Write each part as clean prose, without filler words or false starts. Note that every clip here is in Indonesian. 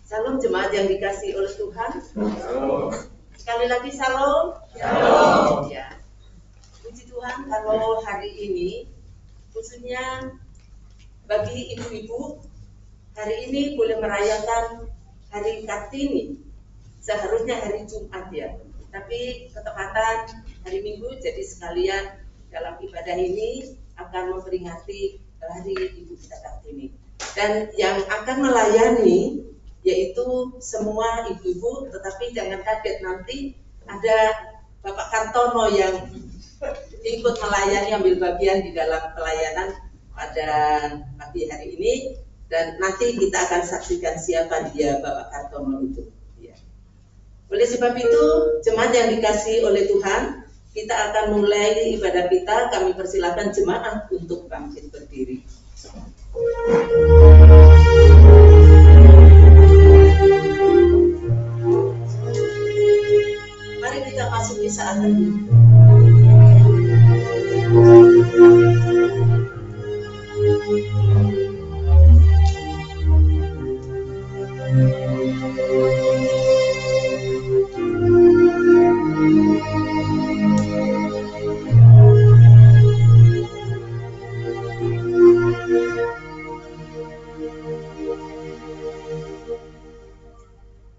Salam jemaat yang dikasihi oleh Tuhan. Shalom. Sekali lagi salam. Shalom. Ya. Puji Tuhan kalau hari ini khususnya bagi ibu-ibu hari ini boleh merayakan hari Kartini. Seharusnya hari Jumat ya. Tapi ketepatan hari Minggu jadi sekalian dalam ibadah ini akan memperingati hari Ibu kita Kartini. Dan yang akan melayani yaitu semua ibu-ibu, tetapi jangan kaget nanti ada Bapak Kartono yang ikut melayani, ambil bagian di dalam pelayanan pada pagi hari ini, dan nanti kita akan saksikan siapa dia Bapak Kartono itu. Ya. Oleh sebab itu, jemaat yang dikasihi oleh Tuhan, kita akan mulai ibadah kita. Kami persilakan jemaat untuk bangkit berdiri. Mari kita masuki saat ini.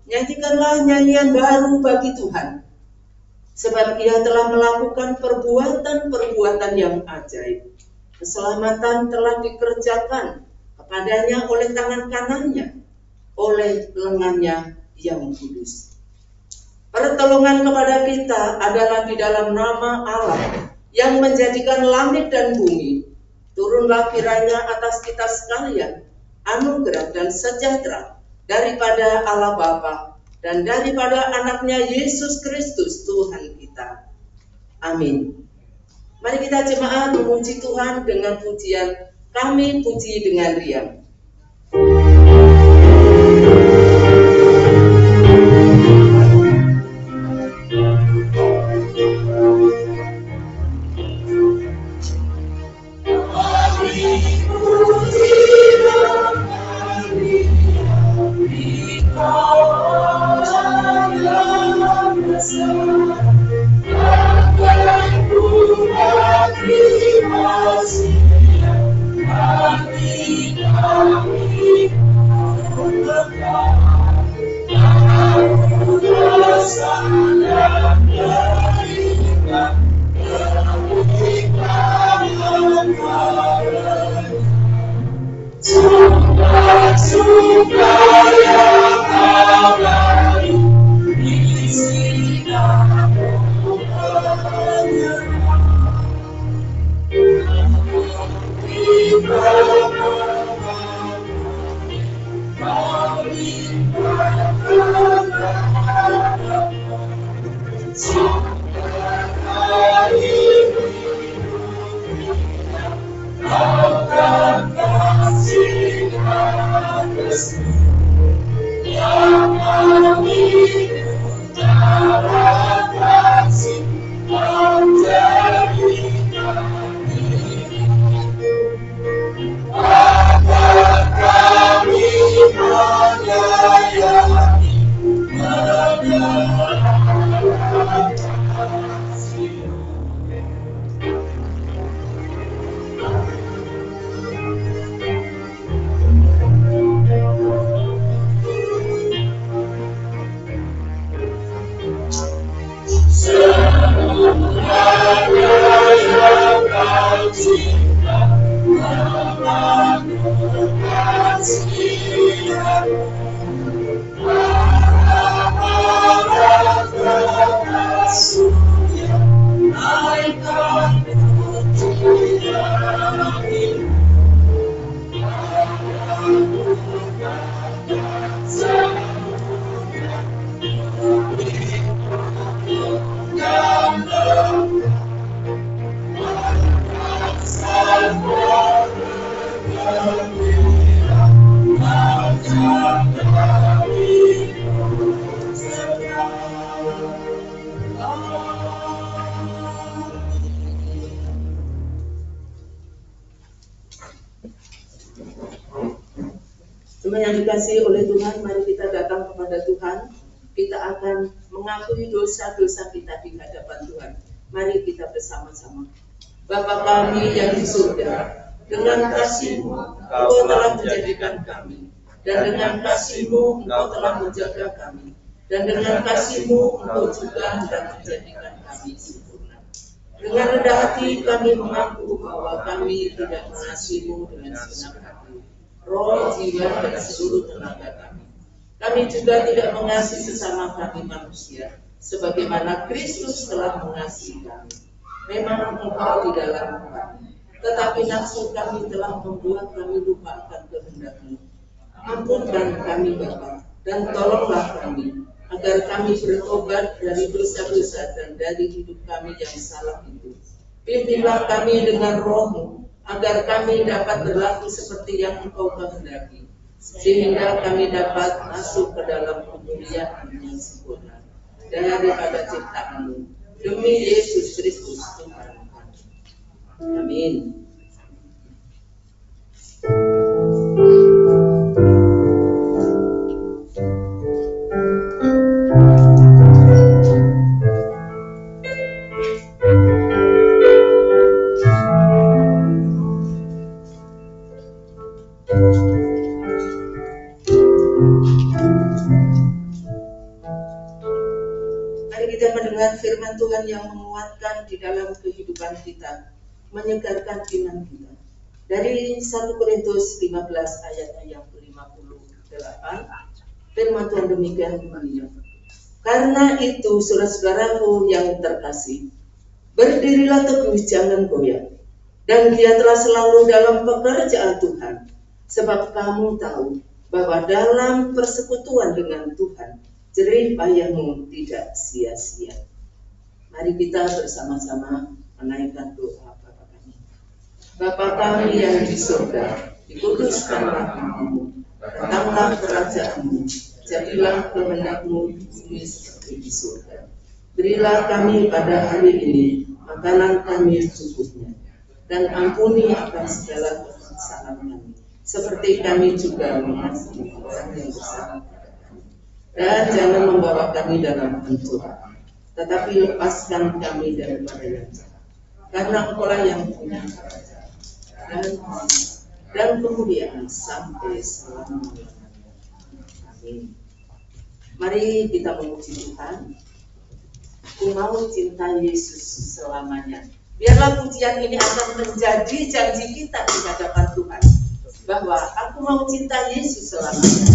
Nyanyikanlah nyanyian baru bagi Tuhan, sebab Ia telah melakukan perbuatan-perbuatan yang ajaib. Keselamatan telah dikerjakan kepadanya oleh tangan kanannya, oleh lengannya yang kudus. Pertolongan kepada kita adalah di dalam nama Allah yang menjadikan langit dan bumi. Turunlah kiranya atas kita sekalian anugerah dan sejahtera daripada Allah Bapa dan daripada anaknya Yesus Kristus Tuhan kita. Amin. Mari kita jemaat memuji Tuhan dengan pujian Kami Puji dengan Riang. Teman yang dikasihi oleh Tuhan, mari kita datang kepada Tuhan. Kita akan mengakui dosa-dosa kita di hadapan Tuhan. Mari kita bersama-sama. Bapa kami yang di surga, dengan kasih-Mu Engkau telah menjadikan kami, dan dengan kasih-Mu Engkau telah menjaga kami, dan dengan kasih-Mu Engkau juga hendak menjadikan kami sempurna. Dengan rendah hati kami mengaku bahwa kami tidak mengasihi-Mu dengan segenap hati, roh, jiwa, dan seluruh tenaga kami. Kami juga tidak mengasihi sesama kami manusia, sebagaimana Kristus telah mengasihi kami. Memang Engkau di dalam kami, tetapi nafsu kami telah membuat kami lupa akan kehendak-Mu. Ampunkan kami Bapa, dan tolonglah kami, agar kami bertobat dari dosa-dosa dan dari hidup kami yang salah itu. Pimpinlah kami dengan Roh-Mu, agar kami dapat berlaku seperti yang Engkau kehendaki, sehingga kami dapat masuk ke dalam kemuliaan yang sempurna daripada ciptaan-Mu. Demi Yesus Kristus Tuhan kami. Amin. Firman Tuhan yang menguatkan di dalam kehidupan kita, menyegarkan iman kita. Dari 1 Korintus 15 ayatnya yang ke-58, firman Tuhan demikian bunyinya. Karena itu, saudara-saudaraku yang terkasih, berdirilah teguh, jangan goyah, dan giatlah selalu dalam pekerjaan Tuhan, sebab kamu tahu bahwa dalam persekutuan dengan Tuhan, jerih payahmu tidak sia-sia. Mari kita bersama-sama menaikkan doa Bapa kami. Bapa kami yang di surga, dikuduskanlah namamu, datanglah kerajaan-Mu, jadilah kehendak-Mu di bumi seperti di surga. Berilah kami pada hari ini makanan kami secukupnya, dan ampuni akan segala kesalahan kami, seperti kami juga mengasihi orang yang bersalah pada kami. Dan jangan membawa kami dalam pencobaan, tetapi lepaskan kami daripada yang jahat. Karena Engkau-lah yang punya kerajaan dan kemuliaan sampai selama-lamanya. Amin. Mari kita memuji Tuhan. Aku mau cinta Yesus selamanya. Biarlah pujian ini akan menjadi janji kita di hadapan Tuhan, bahwa aku mau cinta Yesus selamanya.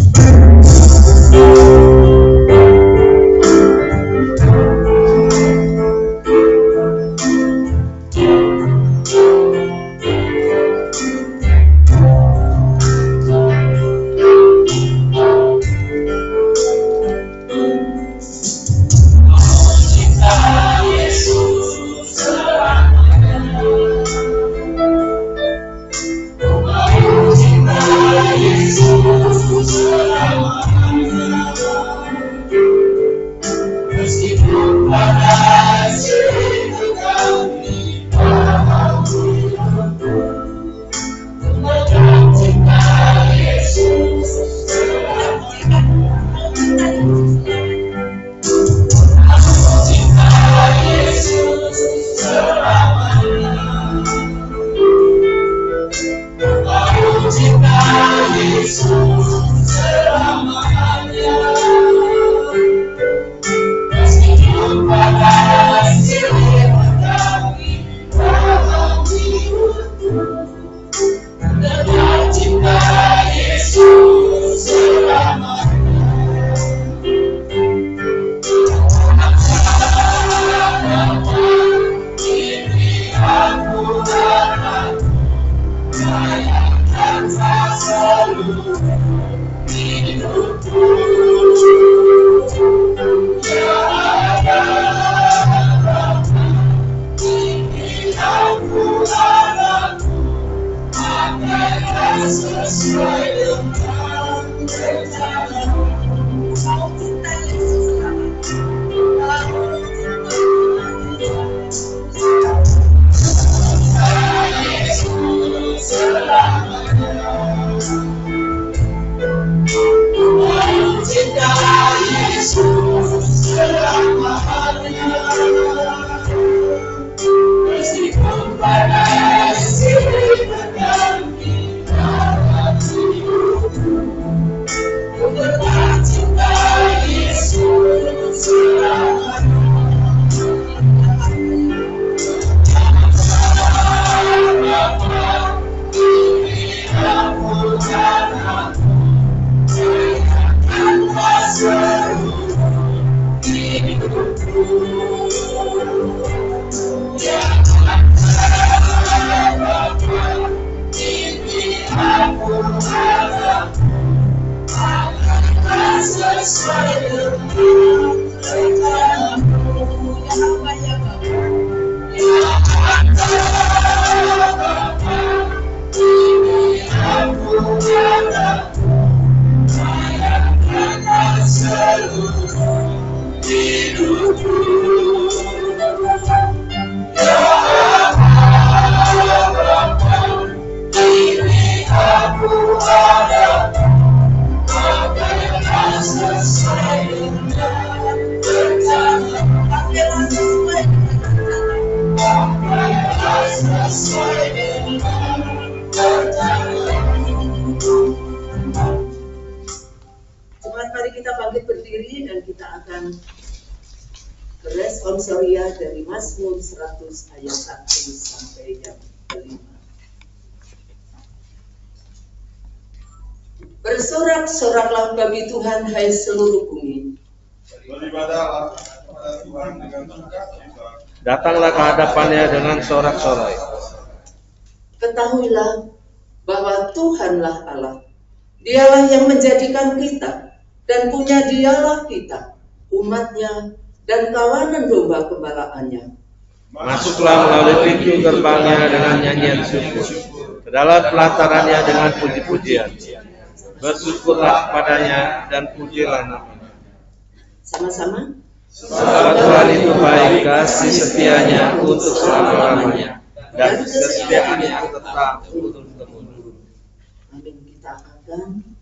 Jemaat, mari kita bangkit berdiri dan kita akan beresponsoria dari Mazmur 100 ayat 1 sampai yang kelima. Bersorak-soraklah bagi Tuhan, hai seluruh bumi. Beribadahlah kepada Tuhan dengan sukacita. Datanglah ke hadapannya dengan sorak-sorai. Ketahuilah bahwa Tuhanlah Allah. Dialah yang menjadikan kita, dan punya Dialah kita, umatnya, dan kawanan domba gembalaannya. Masuklah melalui pintu gerbangnya dengan nyanyian syukur, ke dalam pelatarannya dengan puji-pujian. Bersyukurlah kepadanya dan pujilah namanya. Sama-sama. Sebab Tuhan itu baik, kasih setianya untuk selama-lamanya, dan kesetiaannya tetap untuk temurun. Amin. Kita akan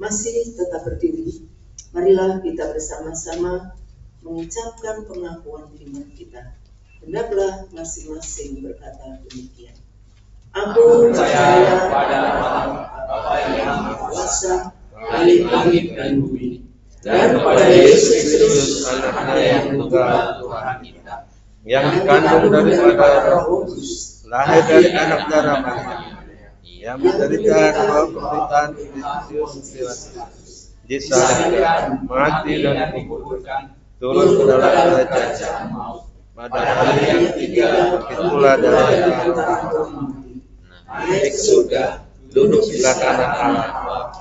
masih tetap berdiri, marilah kita bersama-sama mengucapkan pengakuan iman kita. Hendaklah masing-masing berkata demikian. Aku percaya pada Allah, Bapa yang Maha Kuasa, Khalik langit dan bumi, dan kepada Yesus Kristus, Anaknya yang tunggal Tuhan kita, yang dikandung daripada Roh Kudus, lahir dari anak darah Maria, yang menderita dalam pemerintahan Pilatus, disalibkan, mati dan dikuburkan, turun ke dalam kerajaan maut. Pada hari yang ketiga, itulah dari antara mati, naik ke surga, duduk sebelah kanan Allah,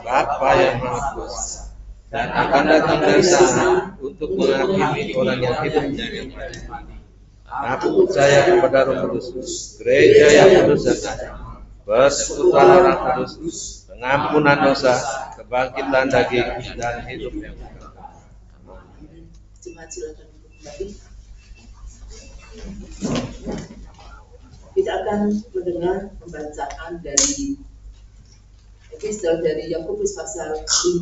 Bapa yang Maha Kuasa, dan akan datang dari sana untuk menghakimi orang yang hidup dan yang mati. Aku percaya kepada Roh Kudus, gereja yang kudus dan satu, persekutuan orang kudus, pengampunan dosa, kebangkitan daging, dan hidup yang kekal. Jemaat silakan kembali. Kita akan mendengar pembacaan dari episode dari Yakobus pasal 5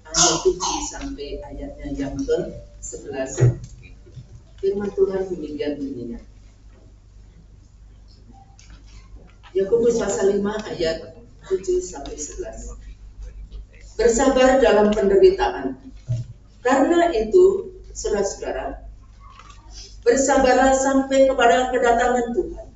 ayat 7 sampai ayatnya yang ke-11. Firman Tuhan demikian bunyinya. Yakobus pasal 5 ayat 7 sampai 11. Bersabar dalam penderitaan. Karena itu, saudara-saudara, bersabarlah sampai kepada kedatangan Tuhan.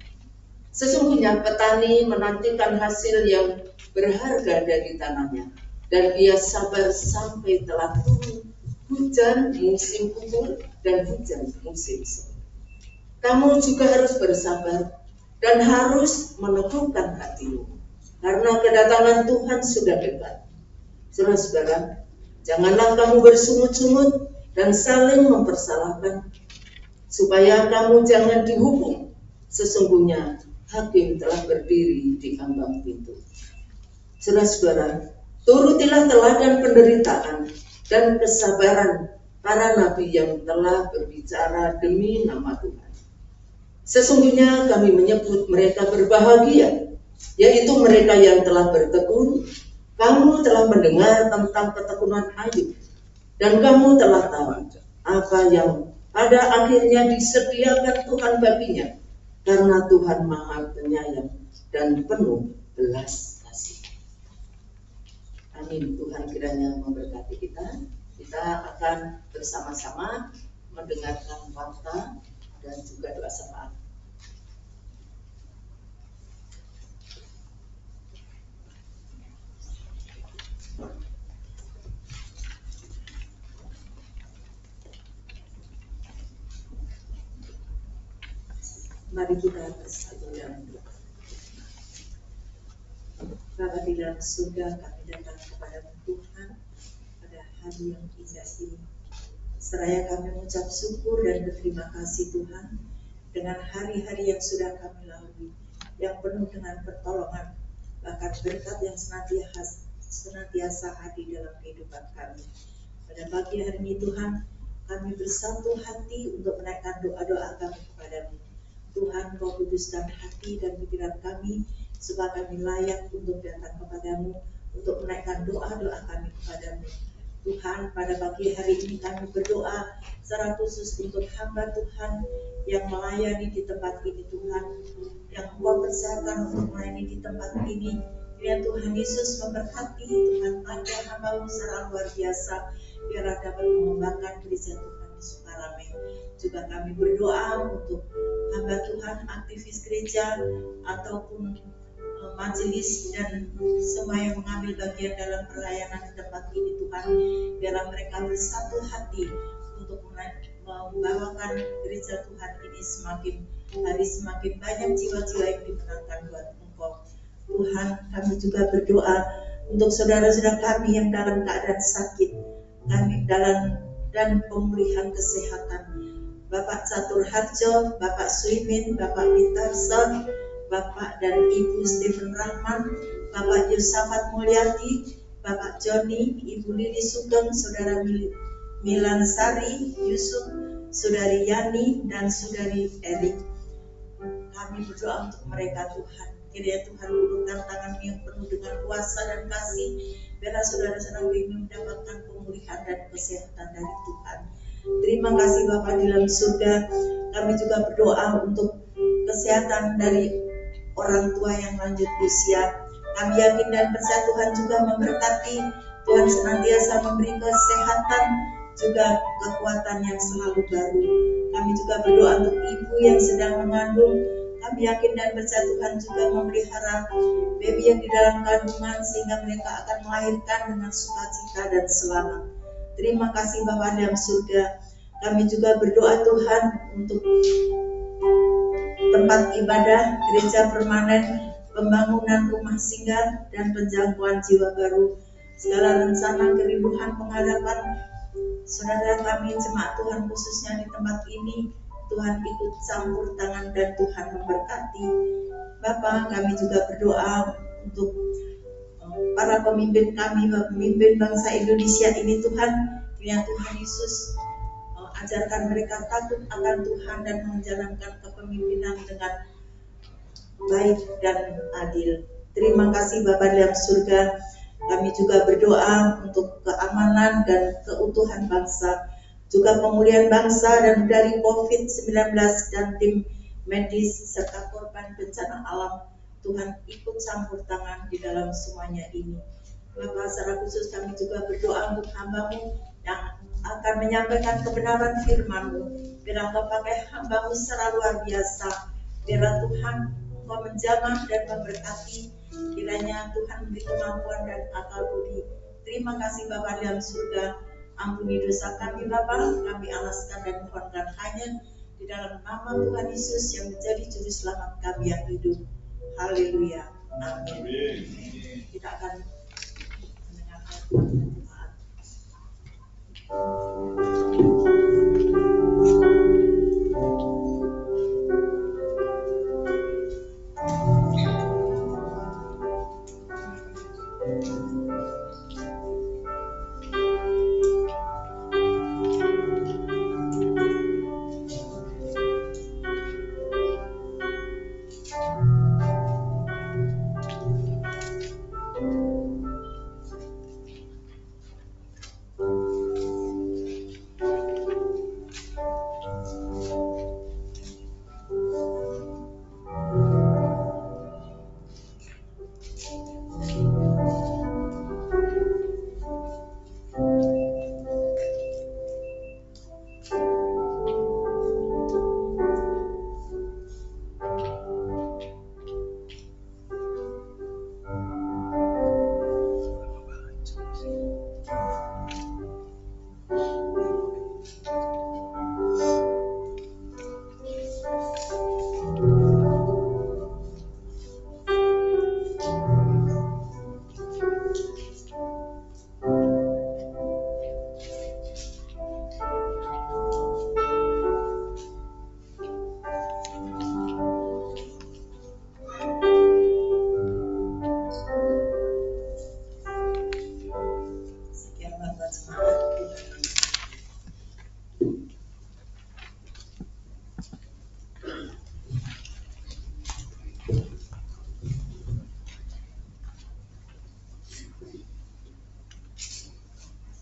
Sesungguhnya petani menantikan hasil yang berharga dari tanahnya, dan ia sabar sampai telah turun hujan musim gugur dan hujan musim semi. Kamu juga harus bersabar dan harus meneguhkan hatimu, karena kedatangan Tuhan sudah dekat. Saudara-saudara, janganlah kamu bersungut-sungut dan saling mempersalahkan, supaya kamu jangan dihukum. Sesungguhnya hakim telah berdiri di ambang pintu. Saudara-saudara, turutilah teladan penderitaan dan kesabaran para nabi yang telah berbicara demi nama Tuhan. Sesungguhnya kami menyebut mereka berbahagia, yaitu mereka yang telah bertekun. Kamu telah mendengar tentang ketekunan Ayub, dan kamu telah tahu apa yang pada akhirnya disediakan Tuhan baginya, karena Tuhan Maha Penyayang dan penuh belas kasih. Amin. Tuhan kiranya memberkati kita. Kita akan bersama-sama mendengarkan warta dan juga doa syafaat. Mari kita bersatu dalam doa. Bapa di dalam surga, kami datang kepada Tuhan pada hari yang indah ini. Seraya kami mengucap syukur dan berterima kasih Tuhan dengan hari-hari yang sudah kami lalui, yang penuh dengan pertolongan, bahkan berkat yang senantiasa hadir dalam kehidupan kami. Pada pagi hari ini Tuhan, kami bersatu hati untuk menaikkan doa-doa kami kepadamu. Tuhan, Kau kuduskan hati dan pikiran kami, supaya kami layak untuk datang kepadamu, untuk menaikkan doa-doa kami kepadamu. Tuhan, pada pagi hari ini kami berdoa secara khusus untuk hamba Tuhan yang melayani di tempat ini Tuhan, yang Kau persiapkan untuk melayani di tempat ini. Biar Tuhan Yesus memberkati Tuhan pada hamba-Mu secara luar biasa, biar dapat mengembangkan gereja Tuhan di Sukarame. Juga kami berdoa untuk hamba Tuhan, aktivis gereja ataupun majelis dan semua yang mengambil bagian dalam pelayanan di tempat ini Tuhan, biarlah mereka bersatu hati untuk membawakan gereja Tuhan ini semakin hari semakin banyak jiwa-jiwa yang dimenangkan buat Engkau. Tuhan, kami juga berdoa untuk saudara-saudara kami yang dalam keadaan sakit, kami dan pemulihan kesehatan. Bapak Catur Harjo, Bapak Suimin, Bapak Witarson, Bapak dan Ibu Stephen Rahman, Bapak Yusafat Mulyati, Bapak Joni, Ibu Lili Sugeng, Saudara Milan Sari, Yusuf, Saudari Yani, dan Saudari Erik. Kami berdoa untuk mereka Tuhan, kiranya Tuhan ulurkan tangan yang penuh dengan kuasa dan kasih, biarlah saudara-saudara ini mendapatkan pemulihan dan kesehatan dari Tuhan. Terima kasih Bapa di dalam surga. Kami juga berdoa untuk kesehatan dari orang tua yang lanjut usia. Kami yakin dan percaya Tuhan juga memberkati. Tuhan senantiasa memberi kesehatan, juga kekuatan yang selalu baru. Kami juga berdoa untuk ibu yang sedang mengandung. Kami yakin dan percaya Tuhan juga memelihara baby yang di dalam kandungan, sehingga mereka akan melahirkan dengan sukacita dan selamat. Terima kasih Bapa dalam surga. Kami juga berdoa Tuhan untuk tempat ibadah, gereja permanen, pembangunan rumah singgah, dan penjangkauan jiwa baru. Segala rencana kerinduan pengharapan saudara kami jemaat Tuhan khususnya di tempat ini, Tuhan ikut campur tangan dan Tuhan memberkati. Bapa, kami juga berdoa untuk para pemimpin kami, pemimpin bangsa Indonesia ini Tuhan, kiranya Tuhan Yesus ajarkan mereka takut akan Tuhan dan menjalankan kepemimpinan dengan baik dan adil. Terima kasih Bapa dalam surga. Kami juga berdoa untuk keamanan dan keutuhan bangsa, juga pemulihan bangsa dan dari COVID-19 dan tim medis serta korban bencana alam. Tuhan ikut campur tangan di dalam semuanya ini. Bapak, secara khusus kami juga berdoa untuk hamba-Mu yang akan menyampaikan kebenaran firman-Mu. Biarlah Engkau pakai hamba-Mu secara luar biasa. Biarlah Tuhan Engkau menjamah dan memberkati. Kiranya Tuhan memberi kemampuan dan akal budi. Terima kasih Bapa dalam surga. Ampuni dosa kami Bapa, kami alaskan dan mohonkan hanya di dalam nama Tuhan Yesus yang menjadi juru selamat kami yang hidup. Haleluya. Amin. Kita akan mendengarkan jemaat.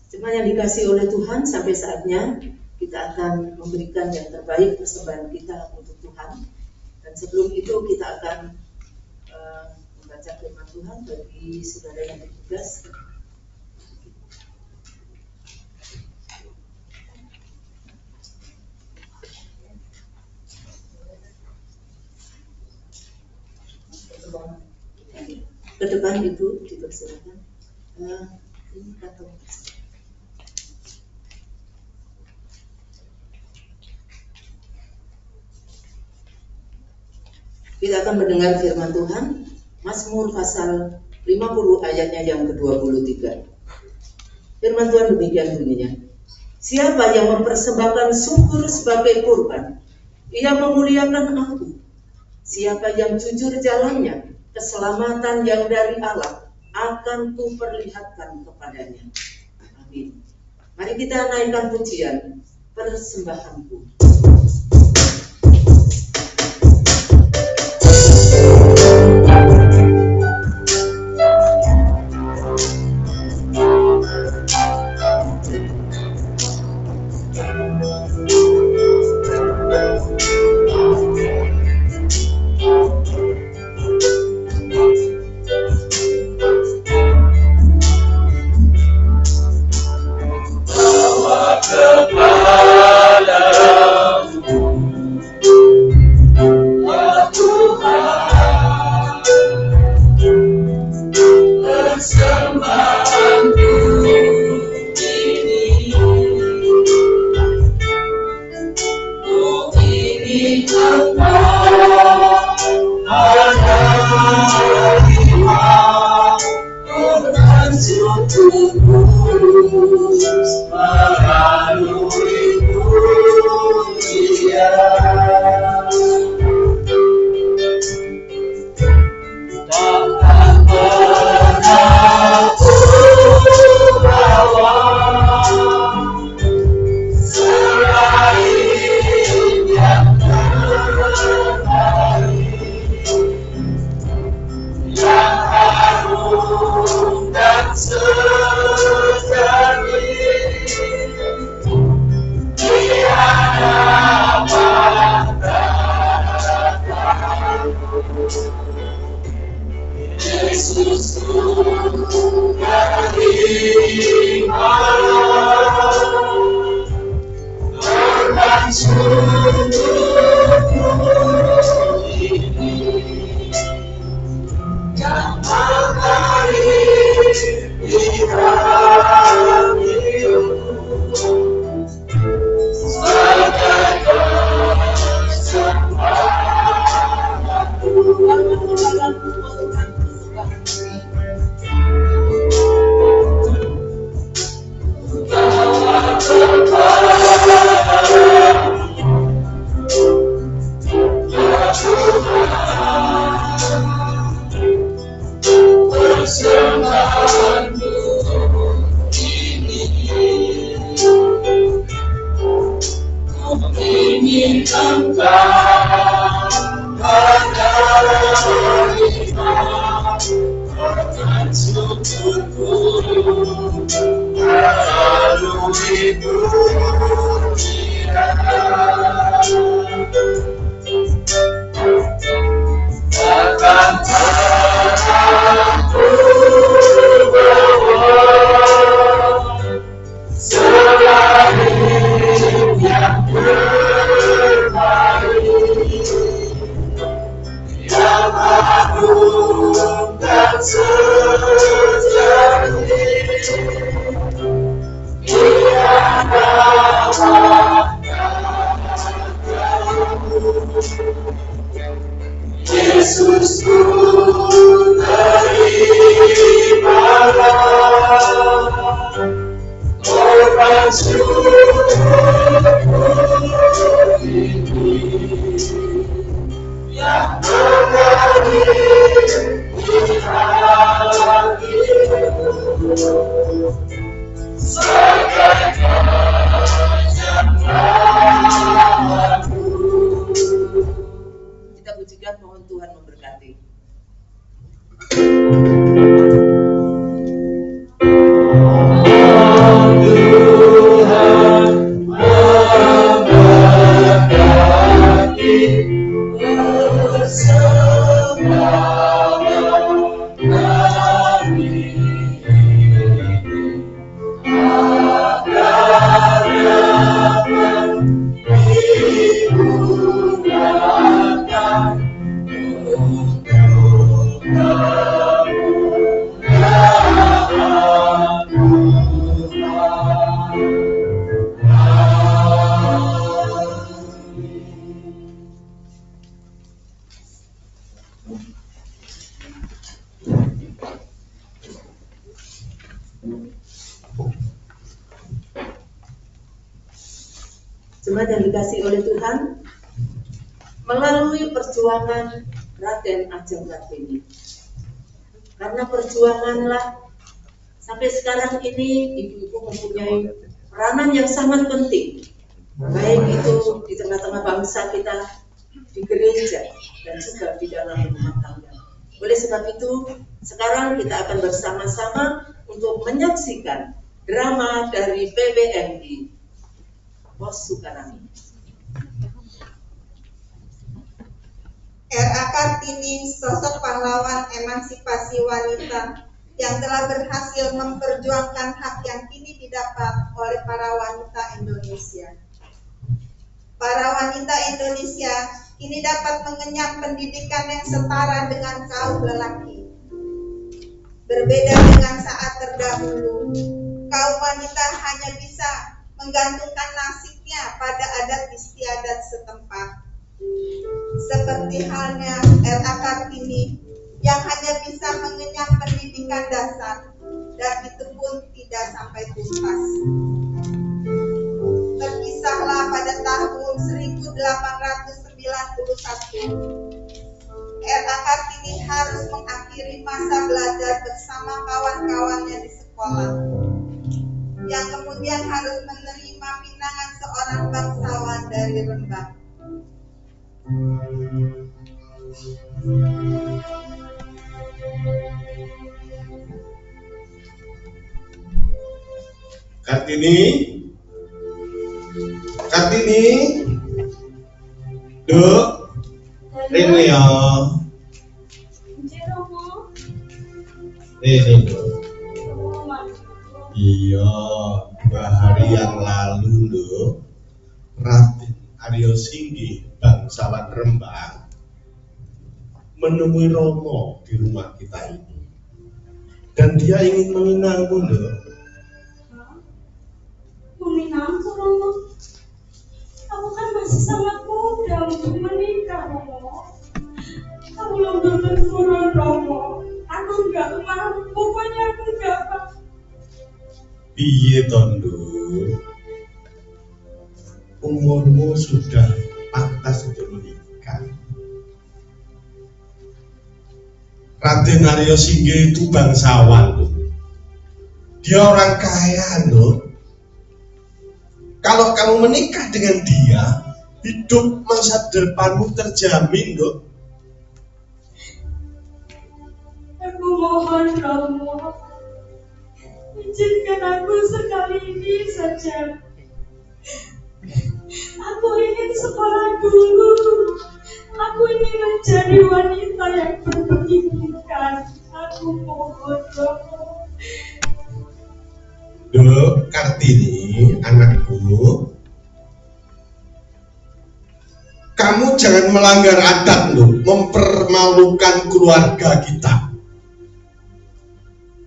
Jemaat yang dikasihi oleh Tuhan, sampai saatnya kita akan memberikan yang terbaik persembahan kita untuk Tuhan. Dan sebelum itu kita akan membaca firman Tuhan bagi saudara yang bertugas. Ke depan Ibu dipersilakan. Ini kantong. Kita akan mendengar firman Tuhan, Mazmur pasal 50 ayatnya yang ke-23. Firman Tuhan demikian bunyinya. Siapa yang mempersembahkan syukur sebagai kurban, ia memuliakan aku. Siapa yang jujur jalannya, keselamatan yang dari Allah akan kuperlihatkan kepadanya. Amin. Mari kita naikkan pujian persembahanku. Kita pujikan, mohon Tuhan memberkati. Jemaat yang dikasihi oleh Tuhan, melalui perjuangan Raden Ajeng Kartini, karena perjuanganlah sampai sekarang ini ibu-ibu mempunyai peranan yang sangat penting, baik itu di tengah-tengah bangsa kita, di gereja, dan juga di dalam rumah tangga. Oleh sebab itu, sekarang kita akan bersama-sama untuk menyaksikan drama dari PBMI. Bos Sukarami. R.A. Kartini, sosok pahlawan emansipasi wanita yang telah berhasil memperjuangkan hak yang kini didapat oleh para wanita Indonesia. Para wanita Indonesia kini dapat mengenyam pendidikan yang setara dengan kaum lelaki. Berbeda dengan saat terdahulu, kaum wanita hanya bisa menggantungkan nasibnya pada adat istiadat setempat. Seperti halnya R.A. Kartini yang hanya bisa mengenyam pendidikan dasar, dan itu pun tidak sampai tuntas. Terpisahlah pada tahun 1891. R.A. Kartini harus mengakhiri masa belajar bersama kawan-kawannya di sekolah, yang kemudian harus menerima pinangan seorang bangsawan dari Rembang. Kartini, Duk, Rene ya. Ini Duk. Iya, 2 hari yang lalu Duk, Raden Aryo Singgih, bangsawan Rembang, menemui Romo di rumah kita ini. Dan dia ingin meminangmu Duk. Meminangku, Romo? Aku kan masih sangat muda untuk menikah, Romo. Aku belum tentu, Romo. Aku nggak mau, pokoknya aku nggak mau. Piye tondo? Umurmu sudah pantas untuk menikah. Raden Aryo Singgih itu bangsawan loh. Dia orang kaya loh. Kalau kamu menikah dengan dia, hidup masa depanmu terjamin loh. Aku mohon, Romo, izinkan aku sekali ini saja. Aku ingin sekolah dulu. Aku ingin menjadi wanita yang berpendidikan. Aku mohon, Romo. Duk, Kartini, anakku, kamu jangan melanggar adat loh, mempermalukan keluarga kita.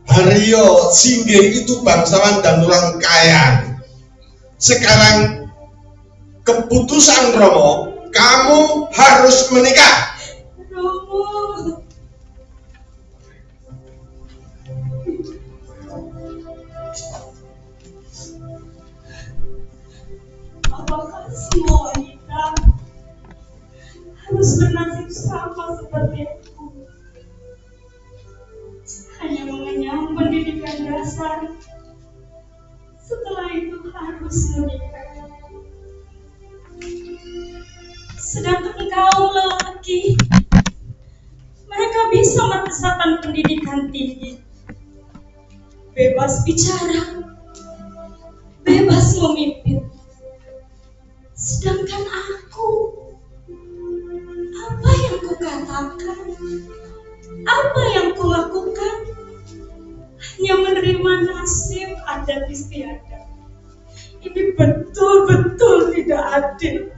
Aryo Singgih itu bangsawan dan orang kaya. Sekarang keputusan Romo, kamu harus menikah. Romo, apakah semua wanita harus bernasib sama seperti aku? Hanya mengenyam pendidikan dasar, setelah itu harus menikah. Sedangkan kaum lelaki, mereka bisa merasakan pendidikan tinggi, bebas bicara, bebas memimpin. Sedangkan aku, apa yang kukatakan, apa yang kulakukan, hanya menerima nasib adat istiadat. Ini betul-betul tidak adil.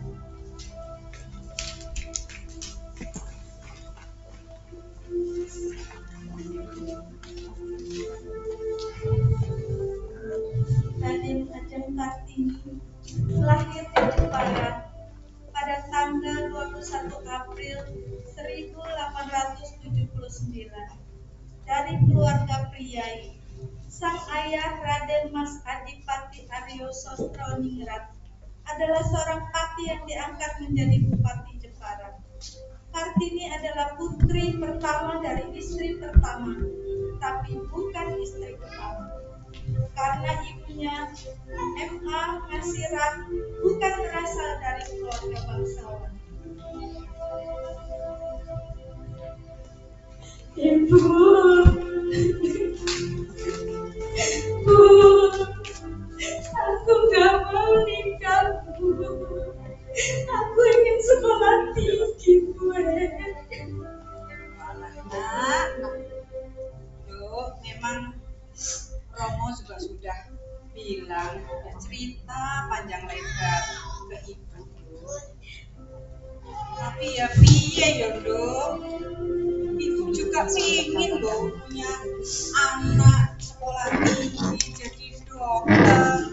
Raden Ajeng Kartini lahir di Jepara pada tanggal 21 April 1879 dari keluarga priai. Sang ayah Raden Mas Adipati Aryo Sostroningrat adalah seorang pati yang diangkat menjadi Bupati Jepara. Kartini adalah putri pertama dari istri pertama, tapi bukan istri pertama. Karena ibunya M.A. Ngasirat bukan berasal dari keluarga bangsawan. Ibu, Bu, aku gak mau nikah, Bu. Aku ingin sekolah tinggi, Bu. Nak, Duk, memang Romo juga sudah bilang, sudah cerita panjang lebar ke ibu. Tapi ya piye ya Duk, ibu juga ingin loh punya anak sekolah tinggi jadi dokter.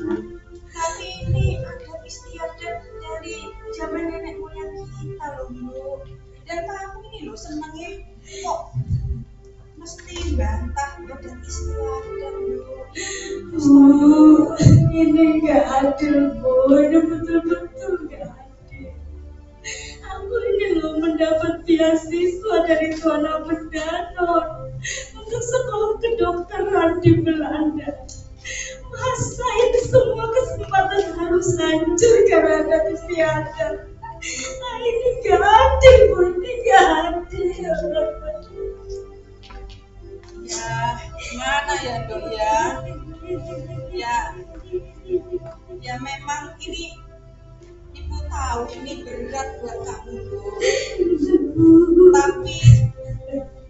Tapi ini ada istiadat dari zaman nenek moyang kita loh Bu. Dan kamu ini loh senangnya kok mesti bantah adat istiadat loh. Ini nggak adil, Bu. Ini betul-betul nggak adil. Aku ini loh mendapat beasiswa dari Tuan Abedanon untuk sekolah kedokteran di Belanda. Masa ini semua kesempatan harus hancur karena ada psikiater. Nah, ini nggak adil, Bu. Ini nggak adil. Ya, gimana ya, Dok ya? Ya memang ini Ibu tahu ini berat buat kamu, Dok.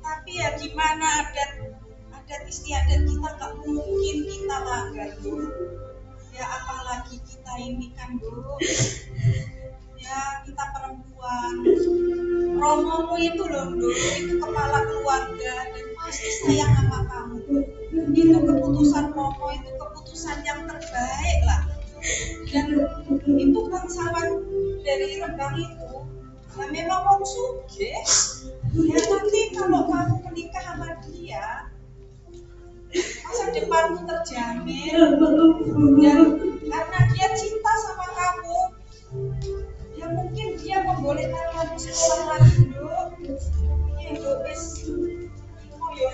Tapi ya gimana, adat istiadat kita nggak mungkin kita langgar, Dok. Ya apalagi kita ini kan, Dok. Ya kita perempuan. Romomu itu loh, Dok, itu kepala keluarga dan pasti sayang sama kamu. Itu keputusan Romo itu keputusan yang terbaik lah. Dan itu bangsawan dari Rembang itu, nah memang wong sugih. Ya nanti kalau kamu menikah sama dia, masa depanmu terjamin. Dan karena dia cinta sama kamu, ya mungkin dia membolehkan kamu sekolah lagi, Dok. Iya, Dok, wis. Oh, ya,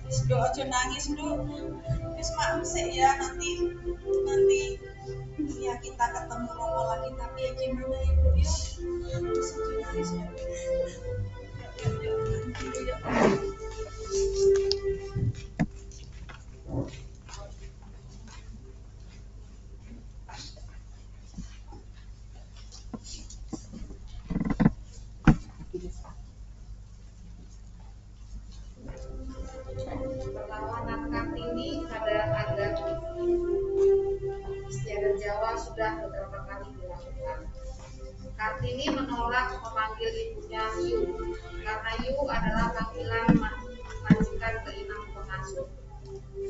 wis, Dok, aja nangis, Dok. Wis maklum sih ya, nanti ya kita ketemu Romo lagi, tapi ya gimana ya, Bu, ya. Wis aja nangis, Dok. Ya. Perlawanan Kartini pada adat istiadat Jawa sudah beberapa kali dilakukan. Kartini menolak memanggil ibunya Yu karena Yu adalah panggilan majikan ke inang pengasuh.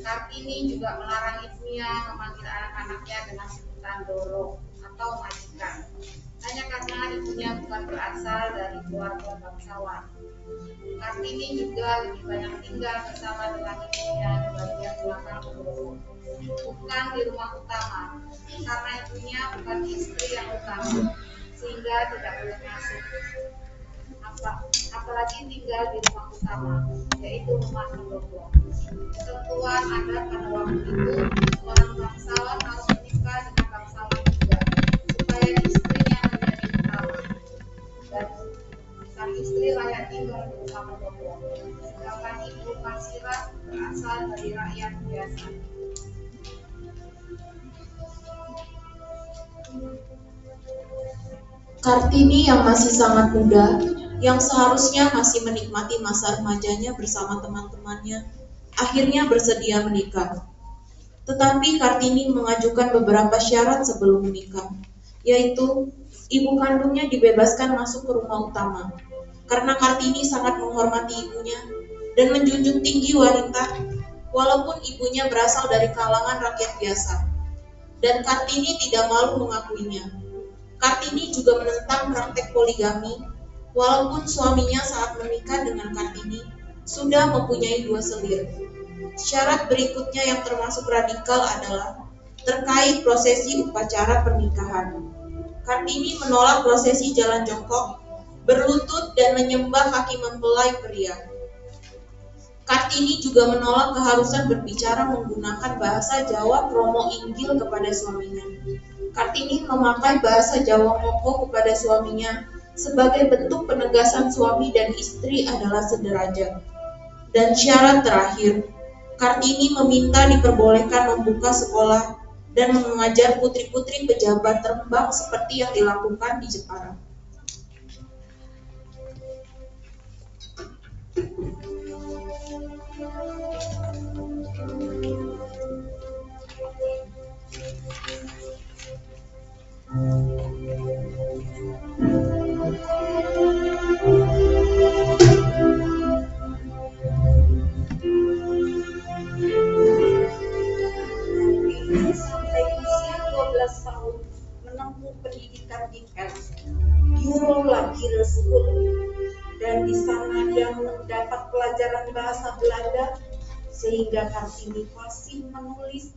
Kartini juga melarang ibunya memanggil anak-anaknya dengan sebutan Doro atau majikan, hanya karena ibunya bukan berasal dari keluarga bangsawan. Kartini juga lebih banyak tinggal bersama dengan ibunya di bagian belakang rumah, bukan di rumah utama, karena ibunya bukan istri yang utama, sehingga tidak boleh masuk. Apalagi tinggal di rumah utama, yaitu rumah pendopo. Ketentuan adat pada waktu itu, orang bangsawan harus menikah dengan bangsawan juga, supaya istrinya menjadi utama, dan sang istri layak tinggal di rumah pendopo. Sedangkan ibu Pasirat berasal dari rakyat biasa. Kartini yang masih sangat muda, yang seharusnya masih menikmati masa remajanya bersama teman-temannya, akhirnya bersedia menikah. Tetapi Kartini mengajukan beberapa syarat sebelum menikah, yaitu ibu kandungnya dibebaskan masuk ke rumah utama, karena Kartini sangat menghormati ibunya dan menjunjung tinggi wanita, walaupun ibunya berasal dari kalangan rakyat biasa. Dan Kartini tidak malu mengakuinya. Kartini juga menentang praktek poligami, walaupun suaminya saat menikah dengan Kartini sudah mempunyai 2 selir. Syarat berikutnya yang termasuk radikal adalah terkait prosesi upacara pernikahan. Kartini menolak prosesi jalan jongkok, berlutut dan menyembah kaki mempelai pria. Kartini juga menolak keharusan berbicara menggunakan bahasa Jawa kromo inggil kepada suaminya. Kartini memakai bahasa Jawa Moko kepada suaminya sebagai bentuk penegasan suami dan istri adalah sederajat. Dan syarat terakhir, Kartini meminta diperbolehkan membuka sekolah dan mengajar putri-putri pejabat Rembang seperti yang dilakukan di Jepara. Sampai usia 12 tahun menempuh pendidikan di Els. mendapat pelajaran bahasa Belanda sehingga Kartini fasih menulis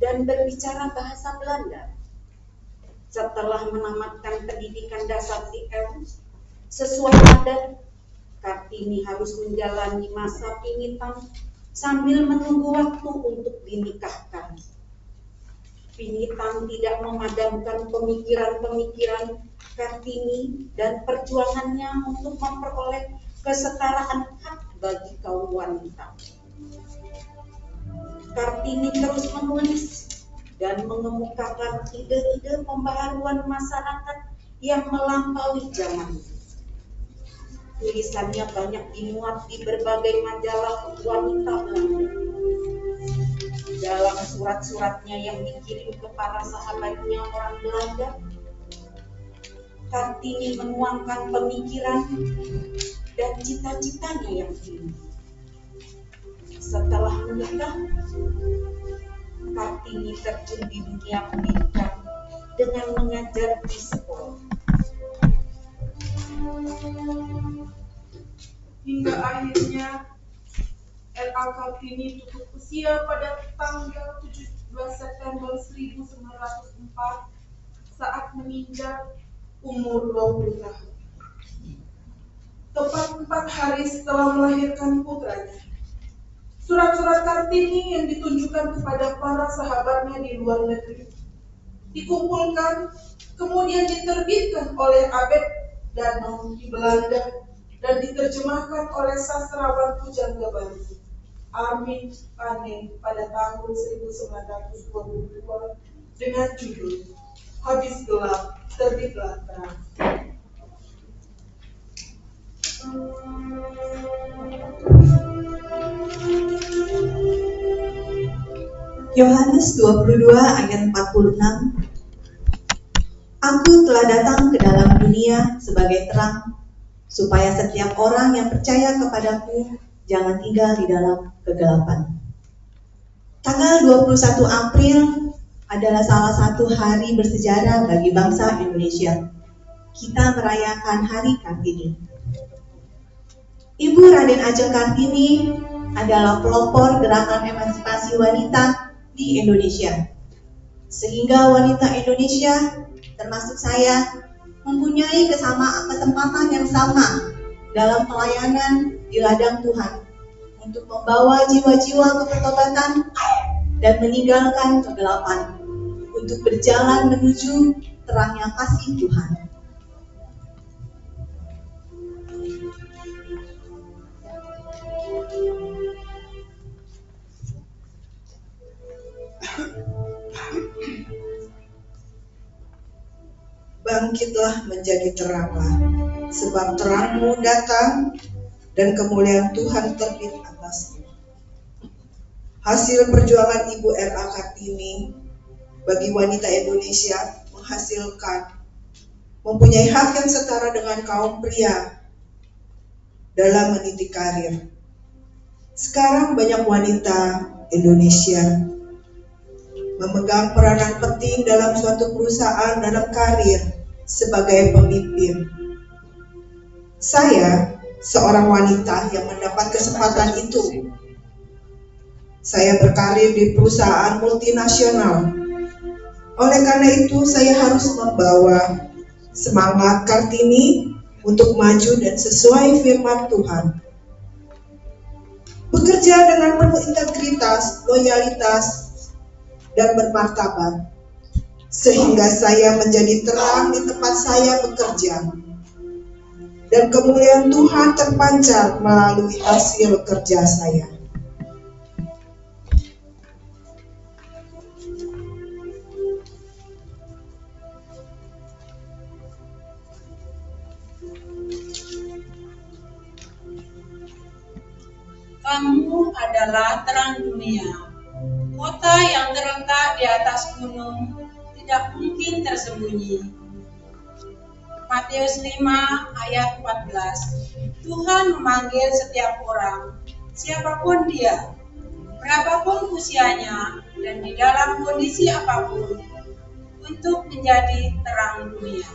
dan berbicara bahasa Belanda. Setelah menamatkan pendidikan dasar di Elm, sesuai adat, Kartini harus menjalani masa pingitan sambil menunggu waktu untuk dinikahkan. Pingitan tidak memadamkan pemikiran-pemikiran Kartini dan perjuangannya untuk memperoleh kesetaraan hak bagi kaum wanita. Kartini terus menulis dan mengemukakan ide-ide pembaharuan masyarakat yang melampaui zaman. Tulisannya banyak dimuat di berbagai majalah wanita Belanda. Dalam surat-suratnya yang dikirim ke para sahabatnya orang Belanda, Kartini menuangkan pemikiran dan cita-citanya yang tinggi. Setelah menikah, Kartini terjun di dunia pendidikan dengan mengajar di sekolah. Hingga akhirnya R.A. Kartini tutup usia pada tanggal 17 September 1904 saat menginjak umur 20 tahun. Tepat 4 hari setelah melahirkan putranya, surat-surat Kartini yang ditunjukkan kepada para sahabatnya di luar negeri dikumpulkan, kemudian diterbitkan oleh Abed Danau di Belanda dan diterjemahkan oleh sastrawan pujangga baru Armin Pane pada tahun 1922 dengan judul Habis Gelap Terbitlah Terang. Yohanes 22 ayat 46. Aku telah datang ke dalam dunia sebagai terang, supaya setiap orang yang percaya kepadaku jangan tinggal di dalam kegelapan. Tanggal 21 April adalah salah satu hari bersejarah bagi bangsa Indonesia. Kita merayakan Hari Kartini. Ibu Raden Ajeng Kartini adalah pelopor gerakan emansipasi wanita di Indonesia. Sehingga wanita Indonesia, termasuk saya, mempunyai kesempatan yang sama dalam pelayanan di ladang Tuhan untuk membawa jiwa-jiwa ke pertobatan dan meninggalkan kegelapan untuk berjalan menuju terangnya kasih Tuhan. Bangkitlah menjadi teranglah, sebab terangmu datang dan kemuliaan Tuhan terbit atasmu. Hasil perjuangan Ibu R.A. Kartini bagi wanita Indonesia menghasilkan mempunyai hak yang setara dengan kaum pria dalam meniti karir. Sekarang banyak wanita Indonesia memegang peranan penting dalam suatu perusahaan dalam karir sebagai pemimpin. Saya seorang wanita yang mendapat kesempatan itu. Saya berkarir di perusahaan multinasional. Oleh karena itu, saya harus membawa semangat Kartini untuk maju dan sesuai firman Tuhan. Bekerja dengan penuh integritas, loyalitas, dan bermartabat, sehingga saya menjadi terang di tempat saya bekerja, dan kemuliaan Tuhan terpancar melalui hasil kerja saya. Kamu adalah terang dunia. Kota yang terletak di atas gunung tidak mungkin tersembunyi. Matius 5 ayat 14. Tuhan memanggil setiap orang, siapapun dia, berapapun usianya, dan di dalam kondisi apapun, untuk menjadi terang dunia.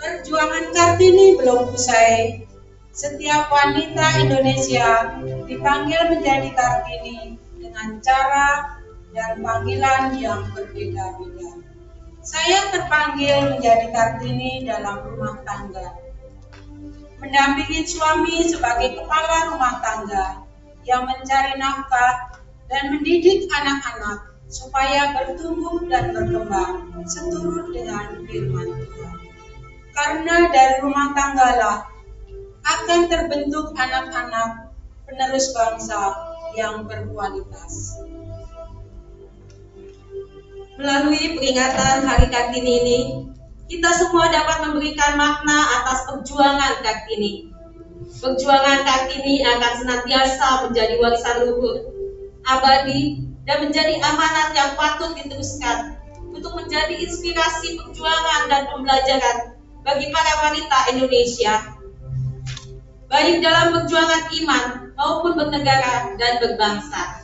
Perjuangan Kartini belum usai. Setiap wanita Indonesia dipanggil menjadi Kartini dengan cara dan panggilan yang berbeda-beda. Saya terpanggil menjadi Kartini dalam rumah tangga, mendampingi suami sebagai kepala rumah tangga yang mencari nafkah dan mendidik anak-anak supaya bertumbuh dan berkembang seturut dengan firman Tuhan. Karena dari rumah tanggalah akan terbentuk anak-anak penerus bangsa yang berkualitas. Melalui peringatan Hari Kartini ini, kita semua dapat memberikan makna atas perjuangan Kartini. Perjuangan Kartini akan senantiasa menjadi warisan luhur, abadi, dan menjadi amanat yang patut diteruskan untuk menjadi inspirasi perjuangan dan pembelajaran bagi para wanita Indonesia, baik dalam perjuangan iman maupun bernegara dan berbangsa.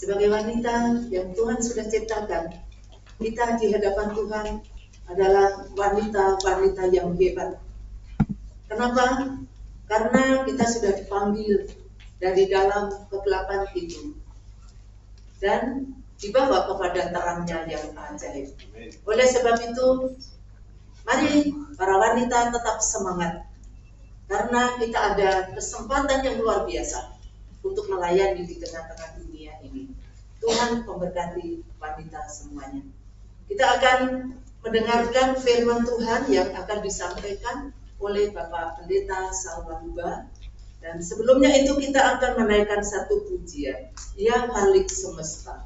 Sebagai wanita yang Tuhan sudah ciptakan, kita di hadapan Tuhan adalah wanita-wanita yang hebat. Kenapa? Karena kita sudah dipanggil dari dalam kegelapan itu dan dibawa kepada terangnya yang ajaib. Oleh sebab itu, mari para wanita tetap semangat, karena kita ada kesempatan yang luar biasa untuk melayani di tengah-tengah dunia ini. Tuhan memberkati wanita semuanya. Kita akan mendengarkan firman Tuhan yang akan disampaikan oleh Bapak Pendeta Salwaluba. Dan sebelumnya itu kita akan menaikkan satu pujian, Ya Khalik Semesta.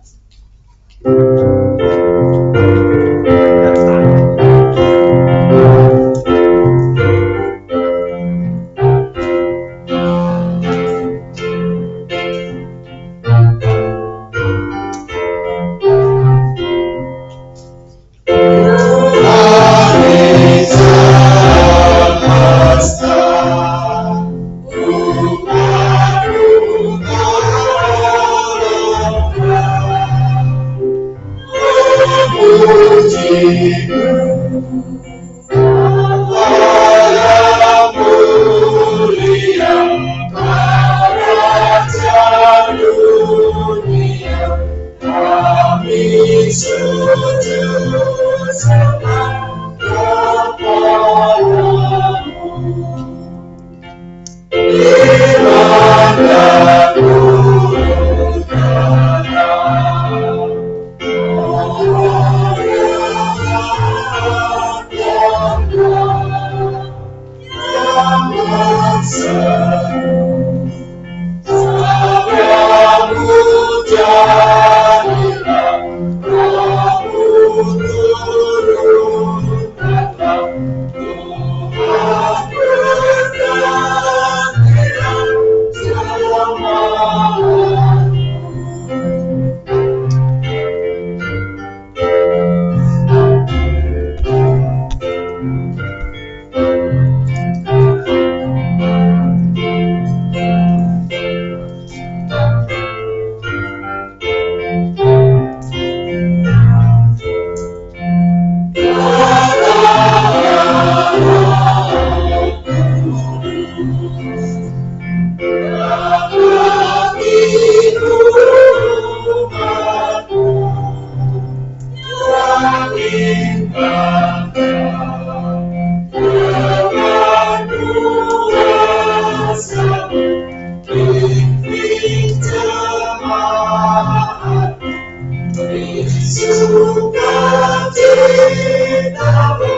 sukacitamu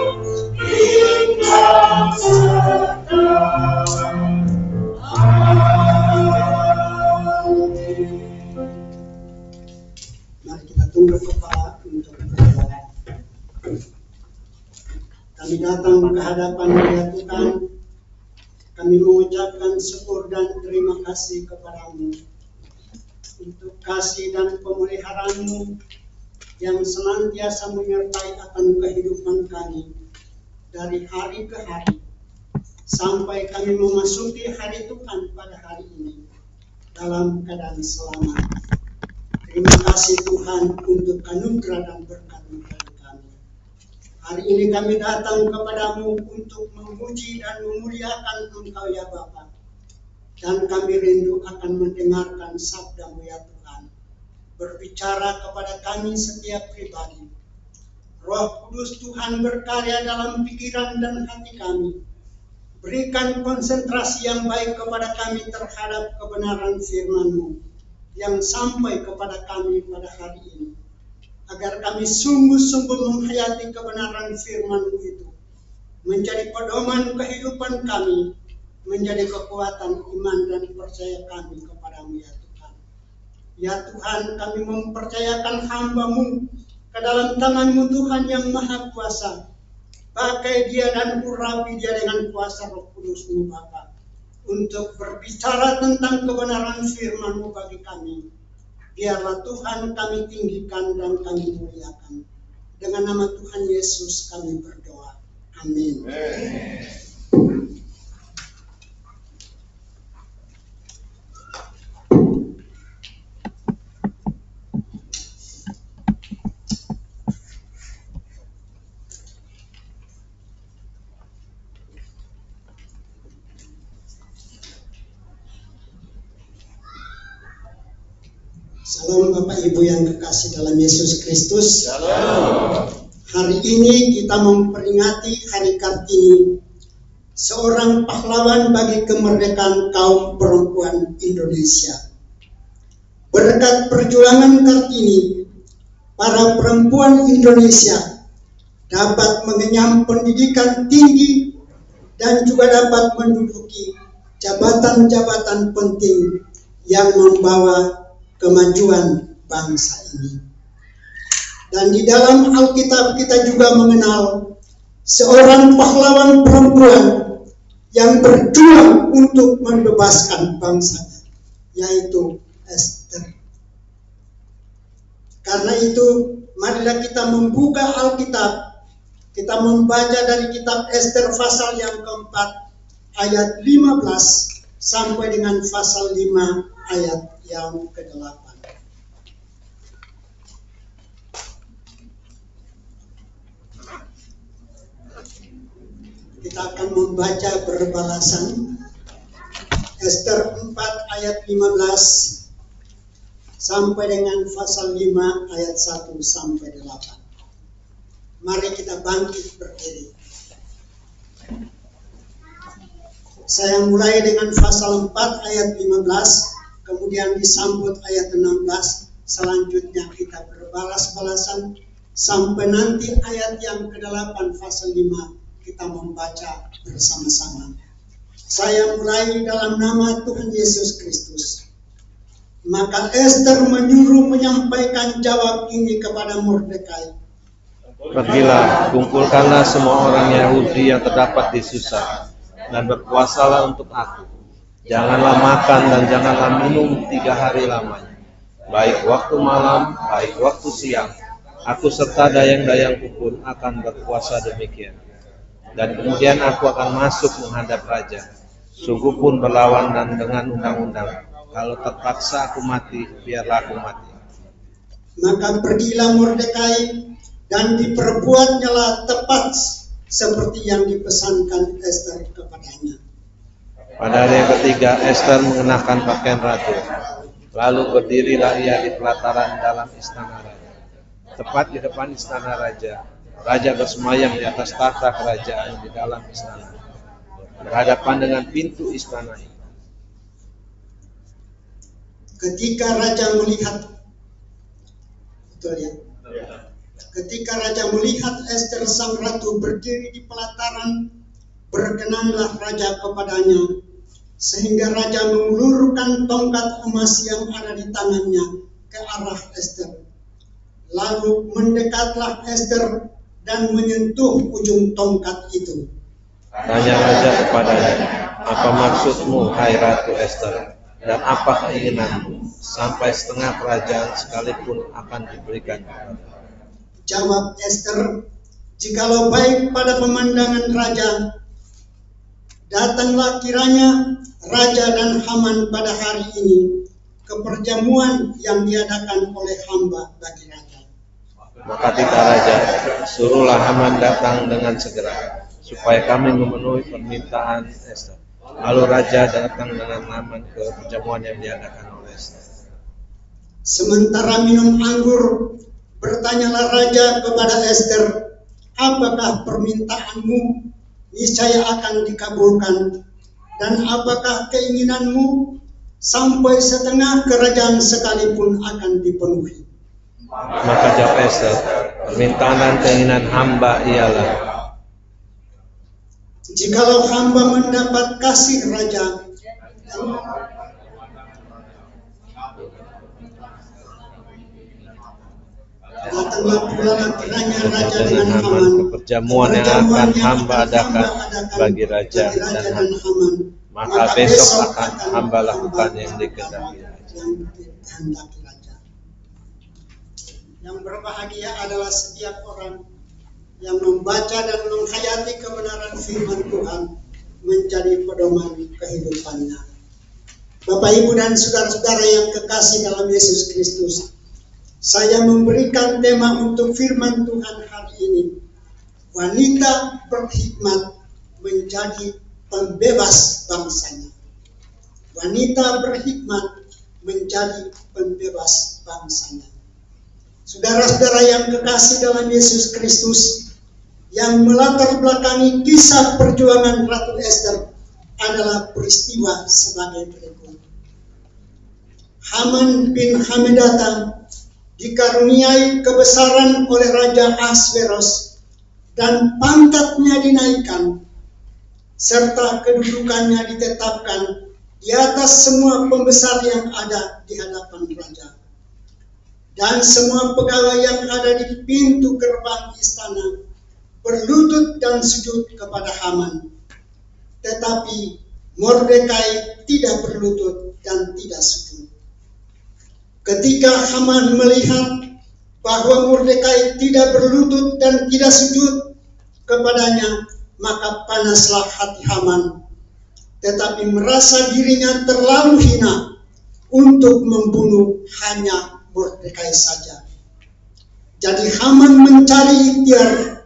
indah serta. Mari kita tunduk kepala untuk berdoa. Kami datang ke hadapan Ya Tuhan, kami mengucapkan syukur dan terima kasih kepadamu untuk kasih dan pemeliharaanmu yang senantiasa menyertai akan kehidupan kami dari hari ke hari sampai kami memasuki hari Tuhan pada hari ini dalam keadaan selamat. Terima kasih Tuhan untuk anugerah dan berkat-Mu bagi kami. Hari ini kami datang kepadamu untuk memuji dan memuliakan Engkau ya Bapa. Dan kami rindu akan mendengarkan sabda-Mu ya Tuhan. Berbicara kepada kami setiap pribadi. Roh Kudus Tuhan berkarya dalam pikiran dan hati kami. Berikan konsentrasi yang baik kepada kami terhadap kebenaran firman-Mu yang sampai kepada kami pada hari ini. Agar kami sungguh-sungguh menghayati kebenaran firman-Mu itu. Menjadi pedoman kehidupan kami. Menjadi kekuatan iman dan percaya kami kepada-Mu ya Tuhan. Ya Tuhan, kami mempercayakan hamba-Mu ke dalam tangan-Mu Tuhan yang Maha Kuasa. Pakai dia dan urapi dia dengan kuasa Roh Kudus-Mu Bapa, untuk berbicara tentang kebenaran firman-Mu bagi kami. Biarlah Tuhan kami tinggikan dan kami muliakan. Dengan nama Tuhan Yesus kami berdoa. Amin. Salam Bapak Ibu yang kekasih dalam Yesus Kristus. Salam. Hari ini kita memperingati Hari Kartini, seorang pahlawan bagi kemerdekaan kaum perempuan Indonesia. Berkat perjuangan Kartini, para perempuan Indonesia dapat mengenyam pendidikan tinggi dan juga dapat menduduki jabatan-jabatan penting yang membawa kemajuan bangsa ini. Dan di dalam Alkitab kita juga mengenal seorang pahlawan perempuan yang berjuang untuk membebaskan bangsa, yaitu Ester. Karena itu, marilah kita membuka Alkitab. Kita membaca dari kitab Ester pasal yang keempat, ayat 15 sampai dengan pasal 5 ayat yang ke-8. Kita akan membaca berbalasan. Ester 4 ayat 15 sampai dengan pasal 5 ayat 1 sampai 8. Mari kita bangkit berdiri. Saya mulai dengan pasal 4 ayat 15. Kemudian disambut ayat 16, selanjutnya kita berbalas-balasan sampai nanti ayat yang ke-8 pasal 5 kita membaca bersama-sama. Saya mulai dalam nama Tuhan Yesus Kristus. Maka Ester menyuruh menyampaikan jawab ini kepada Mordekai. Pergilah, kumpulkanlah semua orang Yahudi yang terdapat di Susa, dan berpuasalah untuk aku. Janganlah makan dan janganlah minum 3 hari lamanya, baik waktu malam, baik waktu siang. Aku serta dayang-dayangku pun akan berpuasa demikian. Dan kemudian aku akan masuk menghadap raja. Sungguh pun berlawan dan dengan undang-undang. Kalau terpaksa aku mati, biarlah aku mati. Maka pergilah Mordekai dan diperbuatnyalah tepat seperti yang dipesankan Ester kepadanya. Pada hari yang ketiga, Ester mengenakan pakaian ratu. Lalu berdirilah ia di pelataran dalam istana raja. Tepat di depan istana raja, raja bersemayam di atas tahta kerajaan di dalam istana, berhadapan dengan pintu istana itu. Ketika raja melihat, betul ya? Ketika raja melihat Ester sang ratu berdiri di pelataran, berkenanlah raja kepadanya, sehingga raja mengulurkan tongkat emas yang ada di tangannya ke arah Ester. Lalu mendekatlah Ester dan menyentuh ujung tongkat itu. Tanya raja kepadanya, apa maksudmu, hai Ratu Ester, dan apa keinginanmu? Sampai setengah kerajaan sekalipun akan diberikan kepadamu. Jawab Ester, jikalau baik pada pemandangan raja, datanglah kiranya raja dan Haman pada hari ini ke perjamuan yang diadakan oleh hamba bagi raja. Maka kata raja, suruhlah Haman datang dengan segera, supaya kami memenuhi permintaan Ester. Lalu raja datang dengan Haman ke perjamuan yang diadakan oleh Ester. Sementara minum anggur, bertanyalah raja kepada Ester, apakah permintaanmu? Niscaya akan dikabulkan. Dan apakah keinginanmu? Sampai setengah kerajaan sekalipun akan dipenuhi. Maka jawab Ester, permintaan dan keinginan hamba ialah, jikalau hamba mendapat kasih raja, datanglah pula kiranya raja dengan Haman ke perjamuan yang akan hamba adakan bagi raja dan Haman. Maka besok akan hamba lakukan yang dikehendaki raja. Yang berbahagia adalah setiap orang yang membaca dan menghayati kebenaran firman Tuhan menjadi pedoman kehidupannya. Bapak, Ibu, dan saudara-saudara yang kekasih dalam Yesus Kristus, saya memberikan tema untuk firman Tuhan hari ini. Wanita berhikmat menjadi pembebas bangsanya. Wanita berhikmat menjadi pembebas bangsanya. Saudara-saudara yang kekasih dalam Yesus Kristus, yang melatar belakangi kisah perjuangan Ratu Ester adalah peristiwa sebagai berikut. Haman bin Hamedata dikaruniai kebesaran oleh Raja Ahasveros dan pangkatnya dinaikkan, serta kedudukannya ditetapkan di atas semua pembesar yang ada di hadapan raja. Dan semua pegawai yang ada di pintu gerbang istana berlutut dan sujud kepada Haman. Tetapi Mordekai tidak berlutut dan tidak sujud. Ketika Haman melihat bahwa Mordekai tidak berlutut dan tidak sujud kepadanya, maka panaslah hati Haman, tetapi merasa dirinya terlalu hina untuk membunuh hanya Mordekai saja. Jadi Haman mencari ikhtiar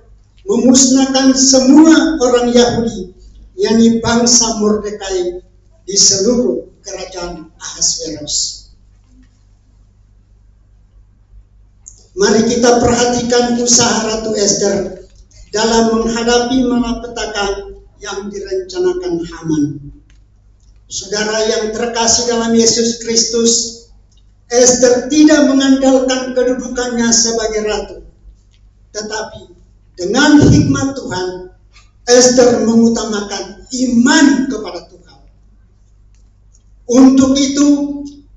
memusnahkan semua orang Yahudi, yakni bangsa Mordekai, di seluruh kerajaan Ahasveros. Mari kita perhatikan usaha Ratu Ester dalam menghadapi malapetaka yang direncanakan Haman. Saudara yang terkasih dalam Yesus Kristus, Ester tidak mengandalkan kedudukannya sebagai ratu, tetapi dengan hikmat Tuhan, Ester mengutamakan iman kepada Tuhan. Untuk itu,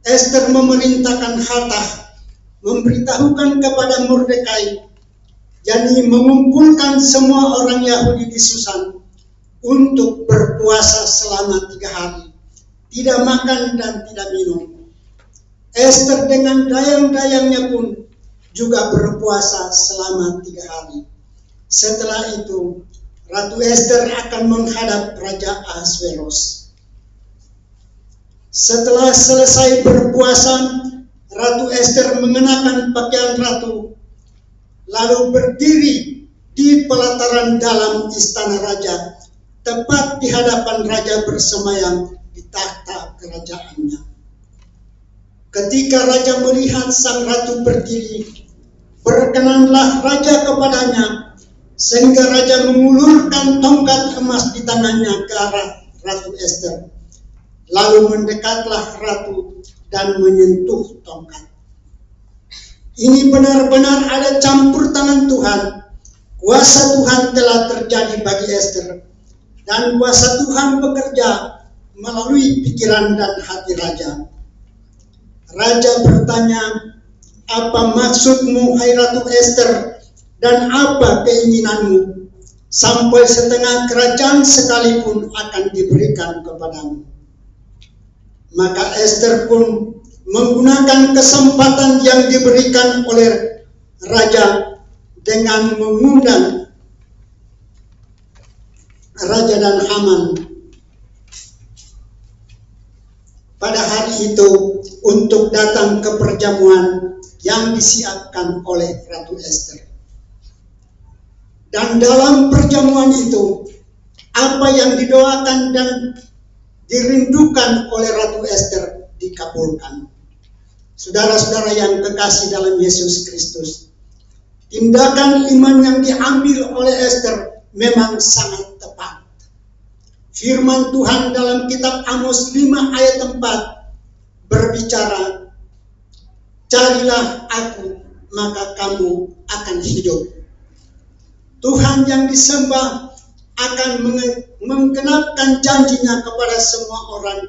Ester memerintahkan Hatach memberitahukan kepada Mordekai, yakni mengumpulkan semua orang Yahudi di Susan untuk berpuasa selama 3 hari, tidak makan dan tidak minum. Ester dengan dayang-dayangnya pun juga berpuasa selama 3 hari. Setelah itu, Ratu Ester akan menghadap Raja Ahasveros. Setelah selesai berpuasa, Ratu Ester mengenakan pakaian ratu, lalu berdiri di pelataran dalam istana raja, tepat di hadapan raja bersemayam di takhta kerajaannya. Ketika raja melihat sang ratu berdiri, berkenanlah raja kepadanya, sehingga raja mengulurkan tongkat emas di tangannya ke arah Ratu Ester. Lalu mendekatlah ratu dan menyentuh tongkat. Ini benar-benar ada campur tangan Tuhan. Kuasa Tuhan telah terjadi bagi Ester, dan kuasa Tuhan bekerja melalui pikiran dan hati raja. Raja bertanya, "Apa maksudmu, hai Ratu Ester, dan apa keinginanmu? Sampai setengah kerajaan sekalipun akan diberikan kepadamu." Maka Ester pun menggunakan kesempatan yang diberikan oleh raja dengan mengundang raja dan Haman pada hari itu untuk datang ke perjamuan yang disiapkan oleh Ratu Ester. Dan dalam perjamuan itu, apa yang didoakan dan dirindukan oleh Ratu Ester dikabulkan. Saudara-saudara yang kekasih dalam Yesus Kristus, tindakan iman yang diambil oleh Ester memang sangat tepat. Firman Tuhan dalam kitab Amos 5 ayat 4 berbicara, "Carilah aku, maka kamu akan hidup." Tuhan yang disembah akan menggenapkan janjinya kepada semua orang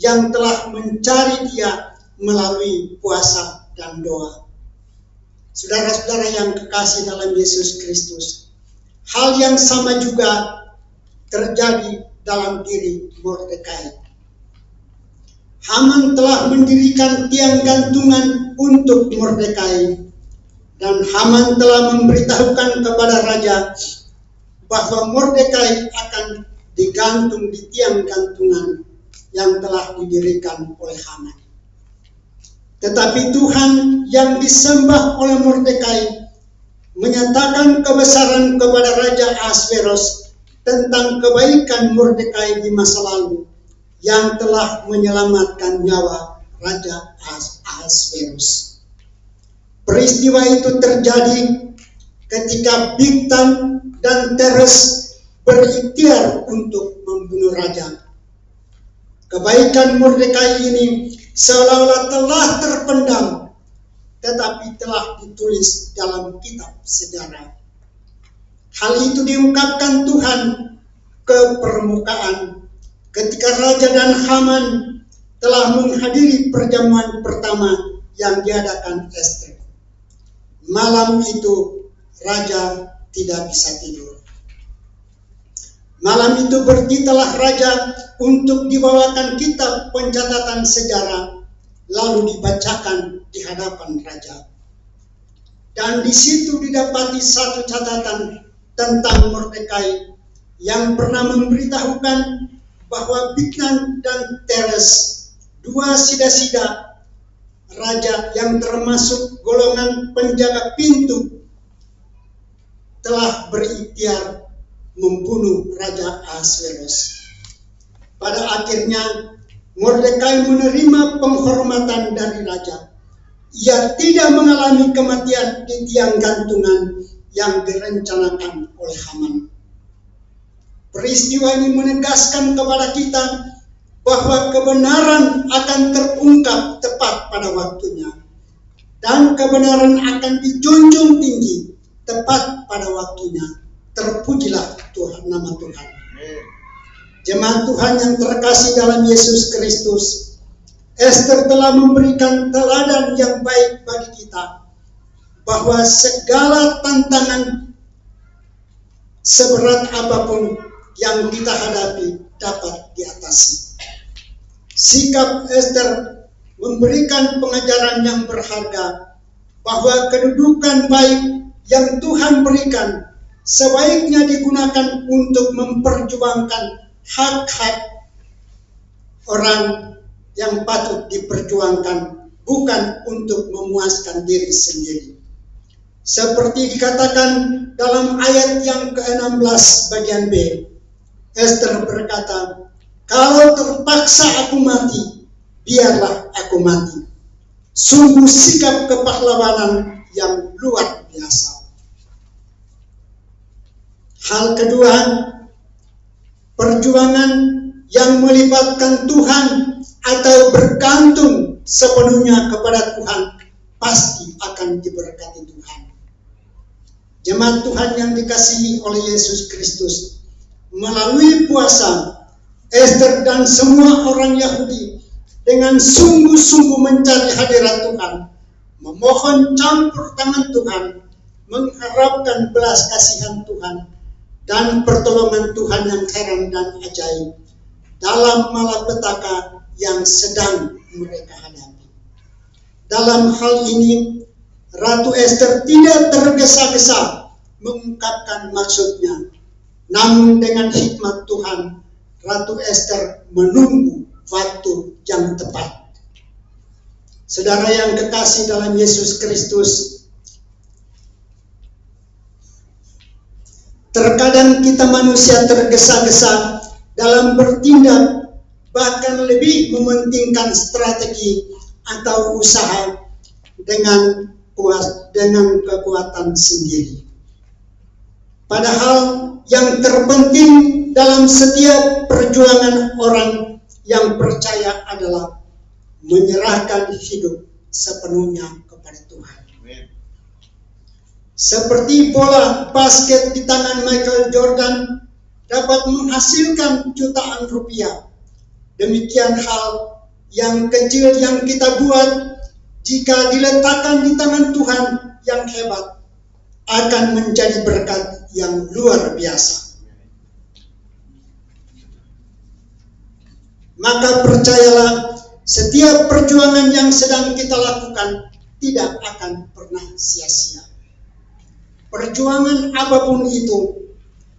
yang telah mencari Dia melalui puasa dan doa. Saudara-saudara yang kekasih dalam Yesus Kristus, hal yang sama juga terjadi dalam diri Mordekai. Haman telah mendirikan tiang gantungan untuk Mordekai, dan Haman telah memberitahukan kepada raja bahwa Mordekai akan digantung di tiang gantungan yang telah didirikan oleh Haman. Tetapi Tuhan yang disembah oleh Mordekai menyatakan kebesaran kepada Raja Ahasveros tentang kebaikan Mordekai di masa lalu yang telah menyelamatkan nyawa Raja Ahasveros. Peristiwa itu terjadi ketika Bigtan dan Teres berikhtiar untuk membunuh raja. Kebaikan Mordekai ini seolah-olah telah terpendam, tetapi telah ditulis dalam kitab sejarah. Hal itu diungkapkan Tuhan ke permukaan ketika Raja dan Haman telah menghadiri perjamuan pertama yang diadakan Ester. Malam itu Raja tidak bisa tidur. Malam itu berkitalah Raja untuk dibawakan kitab pencatatan sejarah, lalu dibacakan di hadapan Raja. Dan di situ didapati satu catatan tentang Mordekai yang pernah memberitahukan bahwa Bigtan dan Teres, dua sida-sida raja yang termasuk golongan penjaga pintu, telah berikhtiar membunuh Raja Ahasveros. Pada akhirnya Mordekai menerima penghormatan dari raja. Ia tidak mengalami kematian di tiang gantungan yang direncanakan oleh Haman. Peristiwa ini menegaskan kepada kita bahwa kebenaran akan terungkap tepat pada waktunya, dan kebenaran akan dijunjung tinggi tepat pada waktunya. Terpujilah Tuhan, nama Tuhan. Jemaat Tuhan yang terkasih dalam Yesus Kristus, Ester telah memberikan teladan yang baik bagi kita, bahwa segala tantangan seberat apapun yang kita hadapi dapat diatasi. Sikap Ester memberikan pengajaran yang berharga, bahwa kedudukan baik yang Tuhan berikan sebaiknya digunakan untuk memperjuangkan hak-hak orang yang patut diperjuangkan, bukan untuk memuaskan diri sendiri. Seperti dikatakan dalam ayat yang ke-16 bagian B, Ester berkata, "Kalau terpaksa aku mati, biarlah aku mati." Sungguh sikap kepahlawanan yang luar biasa. Hal kedua, perjuangan yang melibatkan Tuhan atau bergantung sepenuhnya kepada Tuhan pasti akan diberkati Tuhan. Jemaat Tuhan yang dikasihi oleh Yesus Kristus, melalui puasa, Ester dan semua orang Yahudi dengan sungguh-sungguh mencari hadirat Tuhan, memohon campur tangan Tuhan, mengharapkan belas kasihan Tuhan dan pertolongan Tuhan yang heran dan ajaib dalam malapetaka yang sedang mereka hadapi. Dalam hal ini, Ratu Ester tidak tergesa-gesa mengungkapkan maksudnya, namun dengan hikmat Tuhan, Ratu Ester menunggu waktu yang tepat. Saudara yang kekasih dalam Yesus Kristus, terkadang kita manusia tergesa-gesa dalam bertindak, bahkan lebih mementingkan strategi atau usaha dengan kekuatan sendiri. Padahal yang terpenting dalam setiap perjuangan orang yang percaya adalah menyerahkan hidup sepenuhnya kepada Tuhan. Seperti bola basket di tangan Michael Jordan dapat menghasilkan jutaan rupiah, demikian hal yang kecil yang kita buat jika diletakkan di tangan Tuhan yang hebat akan menjadi berkat yang luar biasa. Maka percayalah, setiap perjuangan yang sedang kita lakukan tidak akan pernah sia-sia. Perjuangan apapun itu,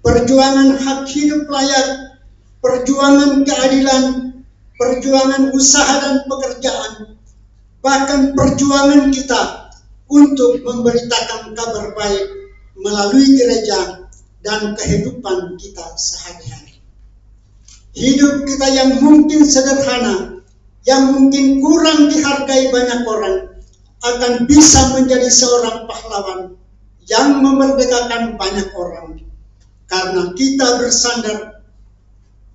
perjuangan hak hidup layak, perjuangan keadilan, perjuangan usaha dan pekerjaan, bahkan perjuangan kita untuk memberitakan kabar baik melalui gereja dan kehidupan kita sehari-hari. Hidup kita yang mungkin sederhana, yang mungkin kurang dihargai banyak orang, akan bisa menjadi seorang pahlawan yang memerdekakan banyak orang, karena kita bersandar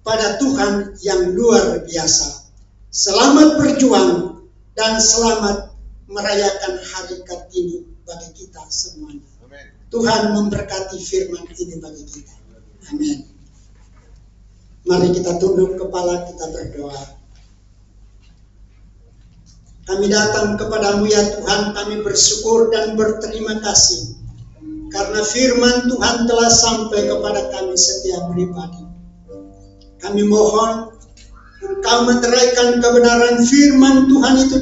pada Tuhan yang luar biasa. Selamat berjuang dan selamat merayakan Hari Kartini bagi kita semuanya. Tuhan memberkati firman ini bagi kita. Amin. Mari kita tunduk kepala, kita berdoa. Kami datang kepadamu ya Tuhan, kami bersyukur dan berterima kasih karena firman Tuhan telah sampai kepada kami setiap pribadi. Kami mohon Engkau meteraikan kebenaran firman Tuhan itu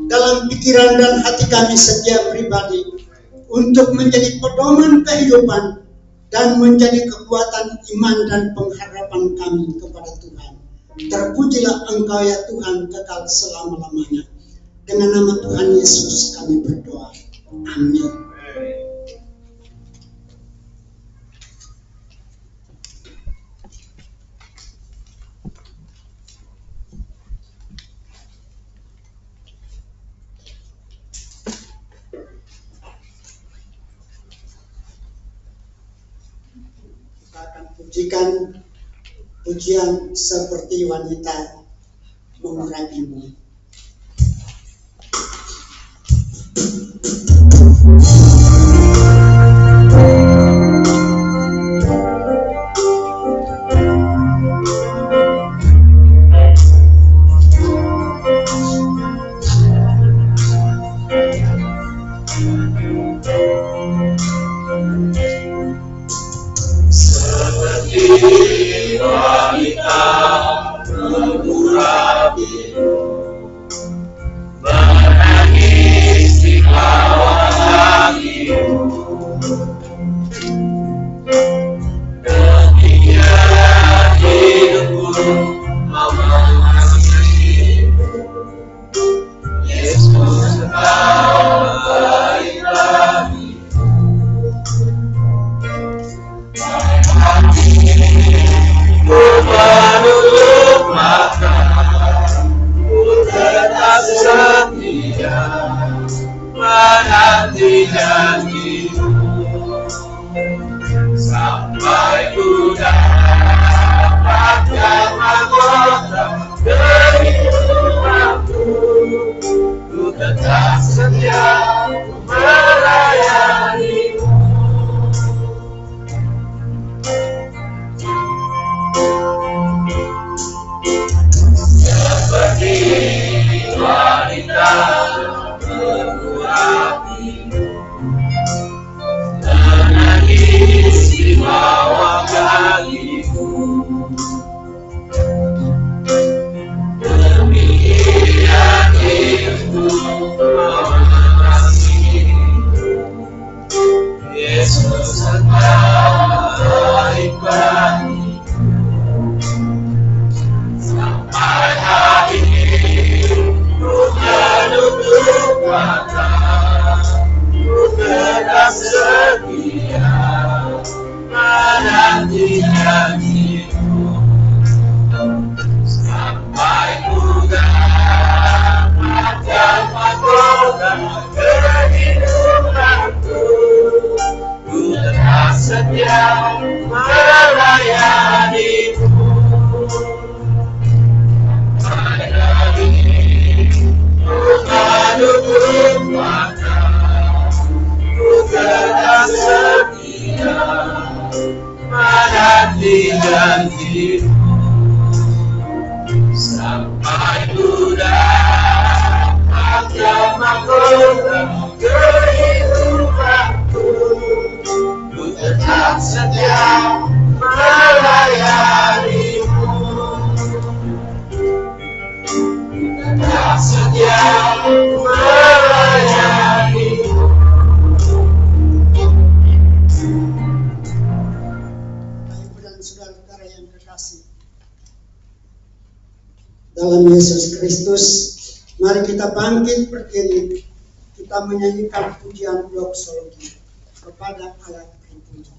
dalam pikiran dan hati kami setiap pribadi untuk menjadi pedoman kehidupan dan menjadi kekuatan iman dan pengharapan kami kepada Tuhan. Terpujilah Engkau ya Tuhan kekal selama-lamanya. Dengan nama Tuhan Yesus kami berdoa. Amin. Pujikan pujian seperti wanita mengurapimu. Sampai ku dapatkan mahkota kehidupanku, ku tetap setia. ku tetap setia menanti janji-Mu sampai ku dapatkan mahkota kehidupanku. Ku tetap setia melayani-Mu. Menunggu mata, ku tetap setia menanti janji-Mu sampai ku dapatkan mahkota kehidupanku. Ku tetap setia melayani-Mu. Tetap setia melayani-Mu. Ibu dan saudara-saudara yang terkasih, dalam Yesus Kristus, mari kita bangkit berdiri, kita menyanyikan pujian doksologi kepada alat terpuji.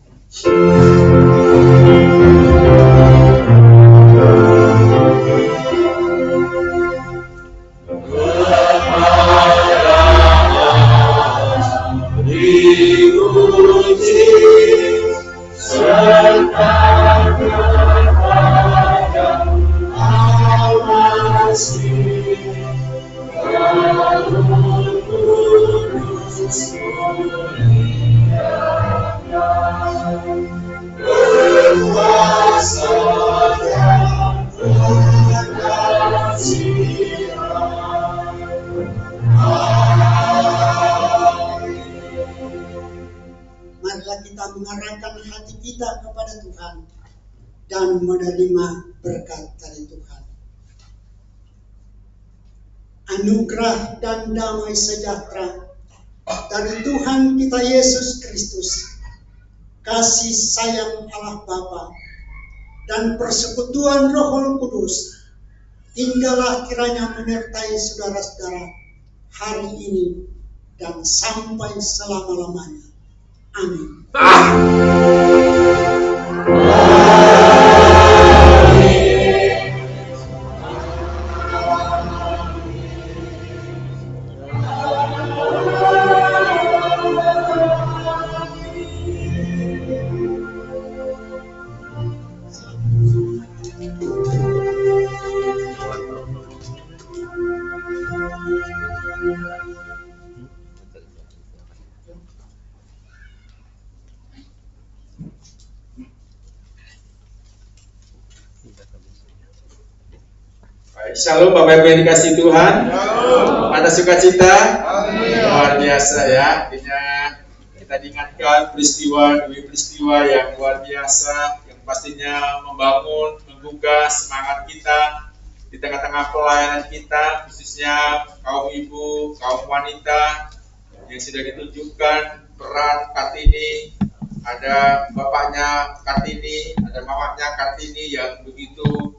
Dipuji serta kepada Al-Masih, Roh Kudus muliakan, berkuasa dan Marilah kita mengarahkan hati kita kepada Tuhan dan menerima berkat dari Tuhan. Anugerah dan damai sejahtera dari Tuhan kita Yesus Kristus, kasih sayang Allah Bapa, dan persekutuan Roh Kudus tinggallah kiranya menyertai saudara-saudara hari ini dan sampai selama-lamanya. Amin. Shalom Bapak Ibu yang dikasihi Tuhan. Ada sukacita? Luar biasa ya. Artinya kita diingatkan peristiwa demi peristiwa yang luar biasa, yang pastinya membangun, menggugah semangat kita di tengah-tengah pelayanan kita, khususnya kaum ibu, kaum wanita yang sudah ditunjukkan peran Kartini. Ada bapaknya Kartini, ada mamanya Kartini yang begitu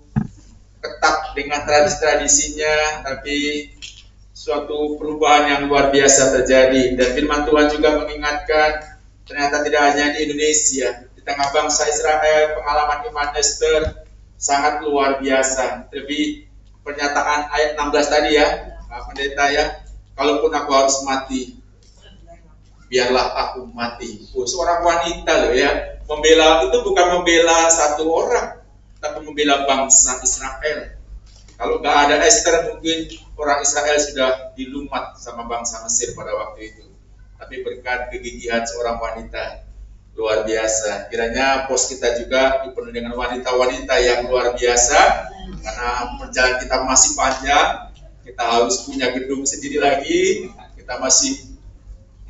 ketat dengan tradisi-tradisinya, tapi suatu perubahan yang luar biasa terjadi. Dan firman Tuhan juga mengingatkan, ternyata tidak hanya di Indonesia, di tengah bangsa Israel, pengalaman iman Esther sangat luar biasa. Lebih pernyataan ayat 16 tadi ya, pendeta ya, kalaupun aku harus mati, biarlah aku mati. Seorang wanita loh ya, membela itu bukan membela satu orang, tapi membela bangsa Israel. Kalau nggak ada Esther, mungkin orang Israel sudah dilumat sama bangsa Mesir pada waktu itu. Tapi berkat kegigihan seorang wanita luar biasa. Kiranya pos kita juga dipenuhi dengan wanita-wanita yang luar biasa. Karena perjalanan kita masih panjang, kita harus punya gedung sendiri lagi. Kita masih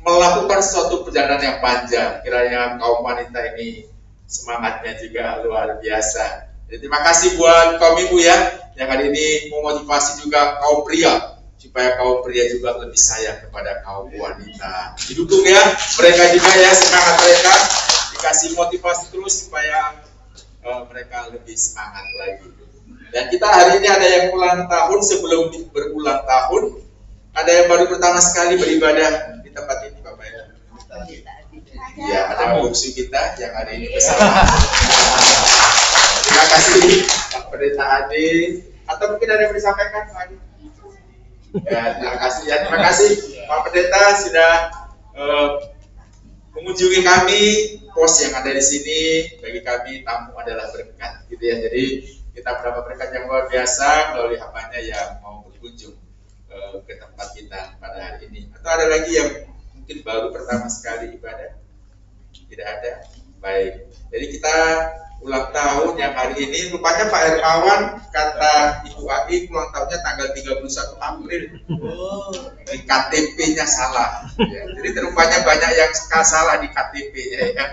melakukan suatu perjalanan yang panjang. Kiranya kaum wanita ini semangatnya juga luar biasa. Jadi, terima kasih buat kaum ibu ya, yang hari ini memotivasi juga kaum pria, supaya kaum pria juga lebih sayang kepada kaum wanita. Didukung ya, mereka juga ya, semangat mereka, dikasih motivasi terus supaya mereka lebih semangat lagi. Dan kita hari ini ada yang ulang tahun, sebelum berulang tahun, ada yang baru pertama sekali beribadah di tempat Ya, ada bungsu kita yang hari ini bersama. Terima kasih Pak Pendeta Ade. Atau mungkin ada yang disampaikan Pak Ade? Ya, terima kasih ya. Terima kasih Pak Pendeta sudah mengunjungi kami. Pos yang ada di sini bagi kami tamu adalah berkat, gitu ya. Jadi kita mendapat berkat yang luar biasa melalui hambanya yang mau berkunjung ke tempat kita pada hari ini. Atau ada lagi yang mungkin baru pertama sekali ibadah? Tidak ada. Baik. Jadi kita ulang tahun yang hari ini. Rupanya Pak Hermawan kata Ibu Ai ulang tahunnya tanggal 31 April. Di KTP-nya salah. Ya, jadi rupanya banyak yang salah di KTP-nya ya.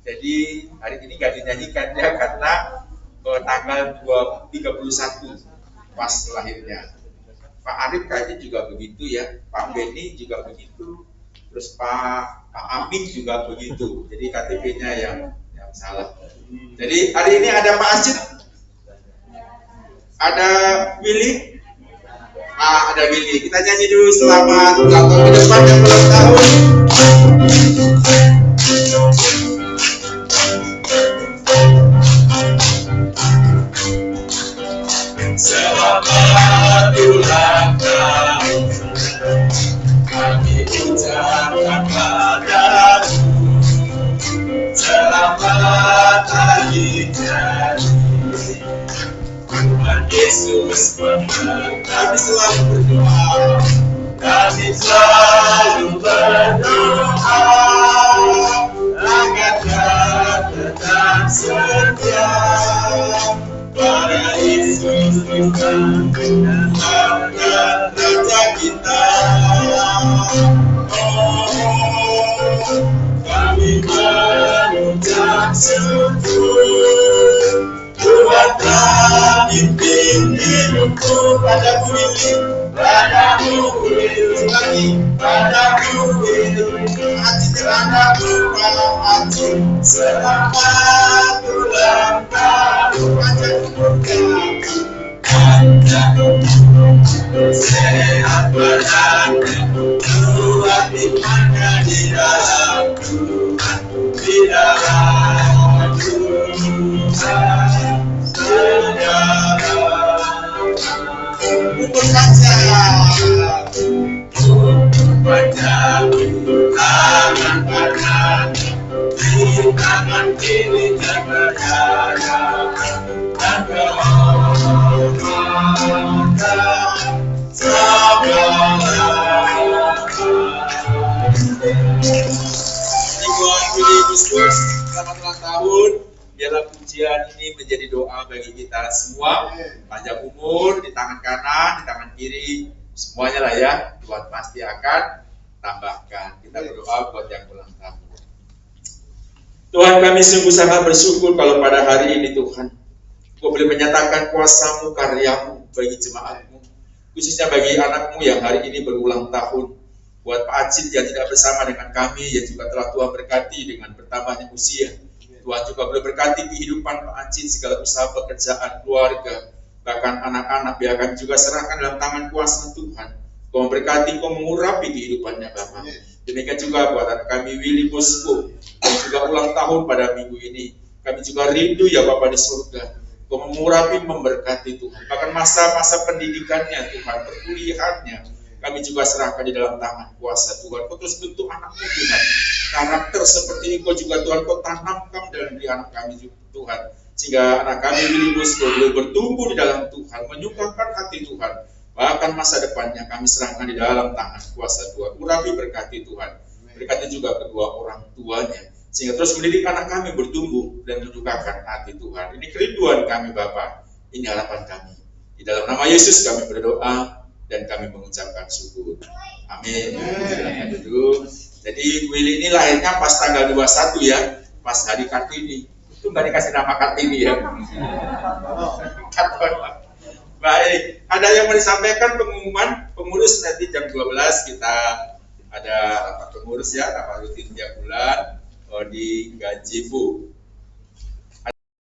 Jadi hari ini nggak dinyanyikan ya karena tanggal 31 pas lahirnya. Pak Arif kayaknya juga begitu ya. Pak Beni juga begitu. Terus Pak Amin juga begitu. Jadi KTP-nya yang salah. Jadi hari ini ada Pak Acit, ada Willy, ada Willy. Kita nyanyi dulu selamat ulang tahun ke depan yang ulang tahun. Selamat ulang tahun, kami ucapkan padamu. Selamat hari jadi, Tuhan Yesus menang. Kami selalu berdoa, kami selalu berdoa agar Kau tetap setia pada Yesus Tuhan dan Raja kita. Kami mengucap syukur Tuhan telah pimpin hidupku. Padamu ini, padamu ini lagi, padamu ini hati terhadapmu, hati. Selamat ulang tahun, panjang umur kami, sehat badannya, Tuhan imannya di dalam Tuhan, di dalam Tuhan segala. Umur panjang, tangan kanan, di tangan kiri berjaya, dan selamat ulang tahun. Biarlah pujian ini menjadi doa bagi kita semua. Panjang umur di tangan kanan, di tangan kiri, semuanya lah ya. Tuhan pasti akan tambahkan. Kita berdoa buat yang ulang tahun. Tuhan, kami sungguh sangat bersyukur kalau pada hari ini Tuhan, Kau boleh menyatakan kuasa-Mu, karya-Mu bagi jemaat-Mu, khususnya bagi anak-Mu yang hari ini berulang tahun. Buat Pak Acit yang tidak bersama dengan kami, yang juga telah Tuhan berkati dengan bertambahnya usia. Tuhan juga boleh berkati kehidupan Pak Acit, segala usaha pekerjaan, keluarga, bahkan anak-anak, biar kami juga serahkan dalam tangan kuasa Tuhan. Kau memberkati, Kau mengurapi kehidupannya Bapa. Demikian juga buat anak kami Willy Bosco, yang juga ulang tahun pada minggu ini. Kami juga rindu ya Bapa di surga. Kau mengurapi, memberkati Tuhan. Bahkan masa-masa pendidikannya Tuhan, perkuliahannya, kami juga serahkan di dalam tangan kuasa Tuhan. Kau terus bentuk anak-Mu Tuhan. Karakter seperti Engkau juga Tuhan, Kau tanamkan dalam diri anak kami juga Tuhan. Sehingga anak kami Willy Bosco boleh bertumbuh di dalam Tuhan, menyukakan hati Tuhan. Bahkan masa depannya kami serahkan di dalam tangan kuasa Tuhan. Urapi, berkati Tuhan. Berkati juga kedua orang tuanya. Sehingga terus mendidik anak kami bertumbuh dan menyukakan hati Tuhan. Ini kerinduan kami Bapa. Ini harapan kami. Di dalam nama Yesus kami berdoa dan kami mengucapkan syukur. Amin. Silakan duduk. Jadi Willy ini lahirnya pas tanggal 21 ya, pas hari Kartini. Itu nggak dikasih nama Kartini ya. Baik, ada yang mau disampaikan pengumuman pengurus nanti jam 12 kita ada rapat pengurus ya, rapat rutin tiap bulan di Gajibu.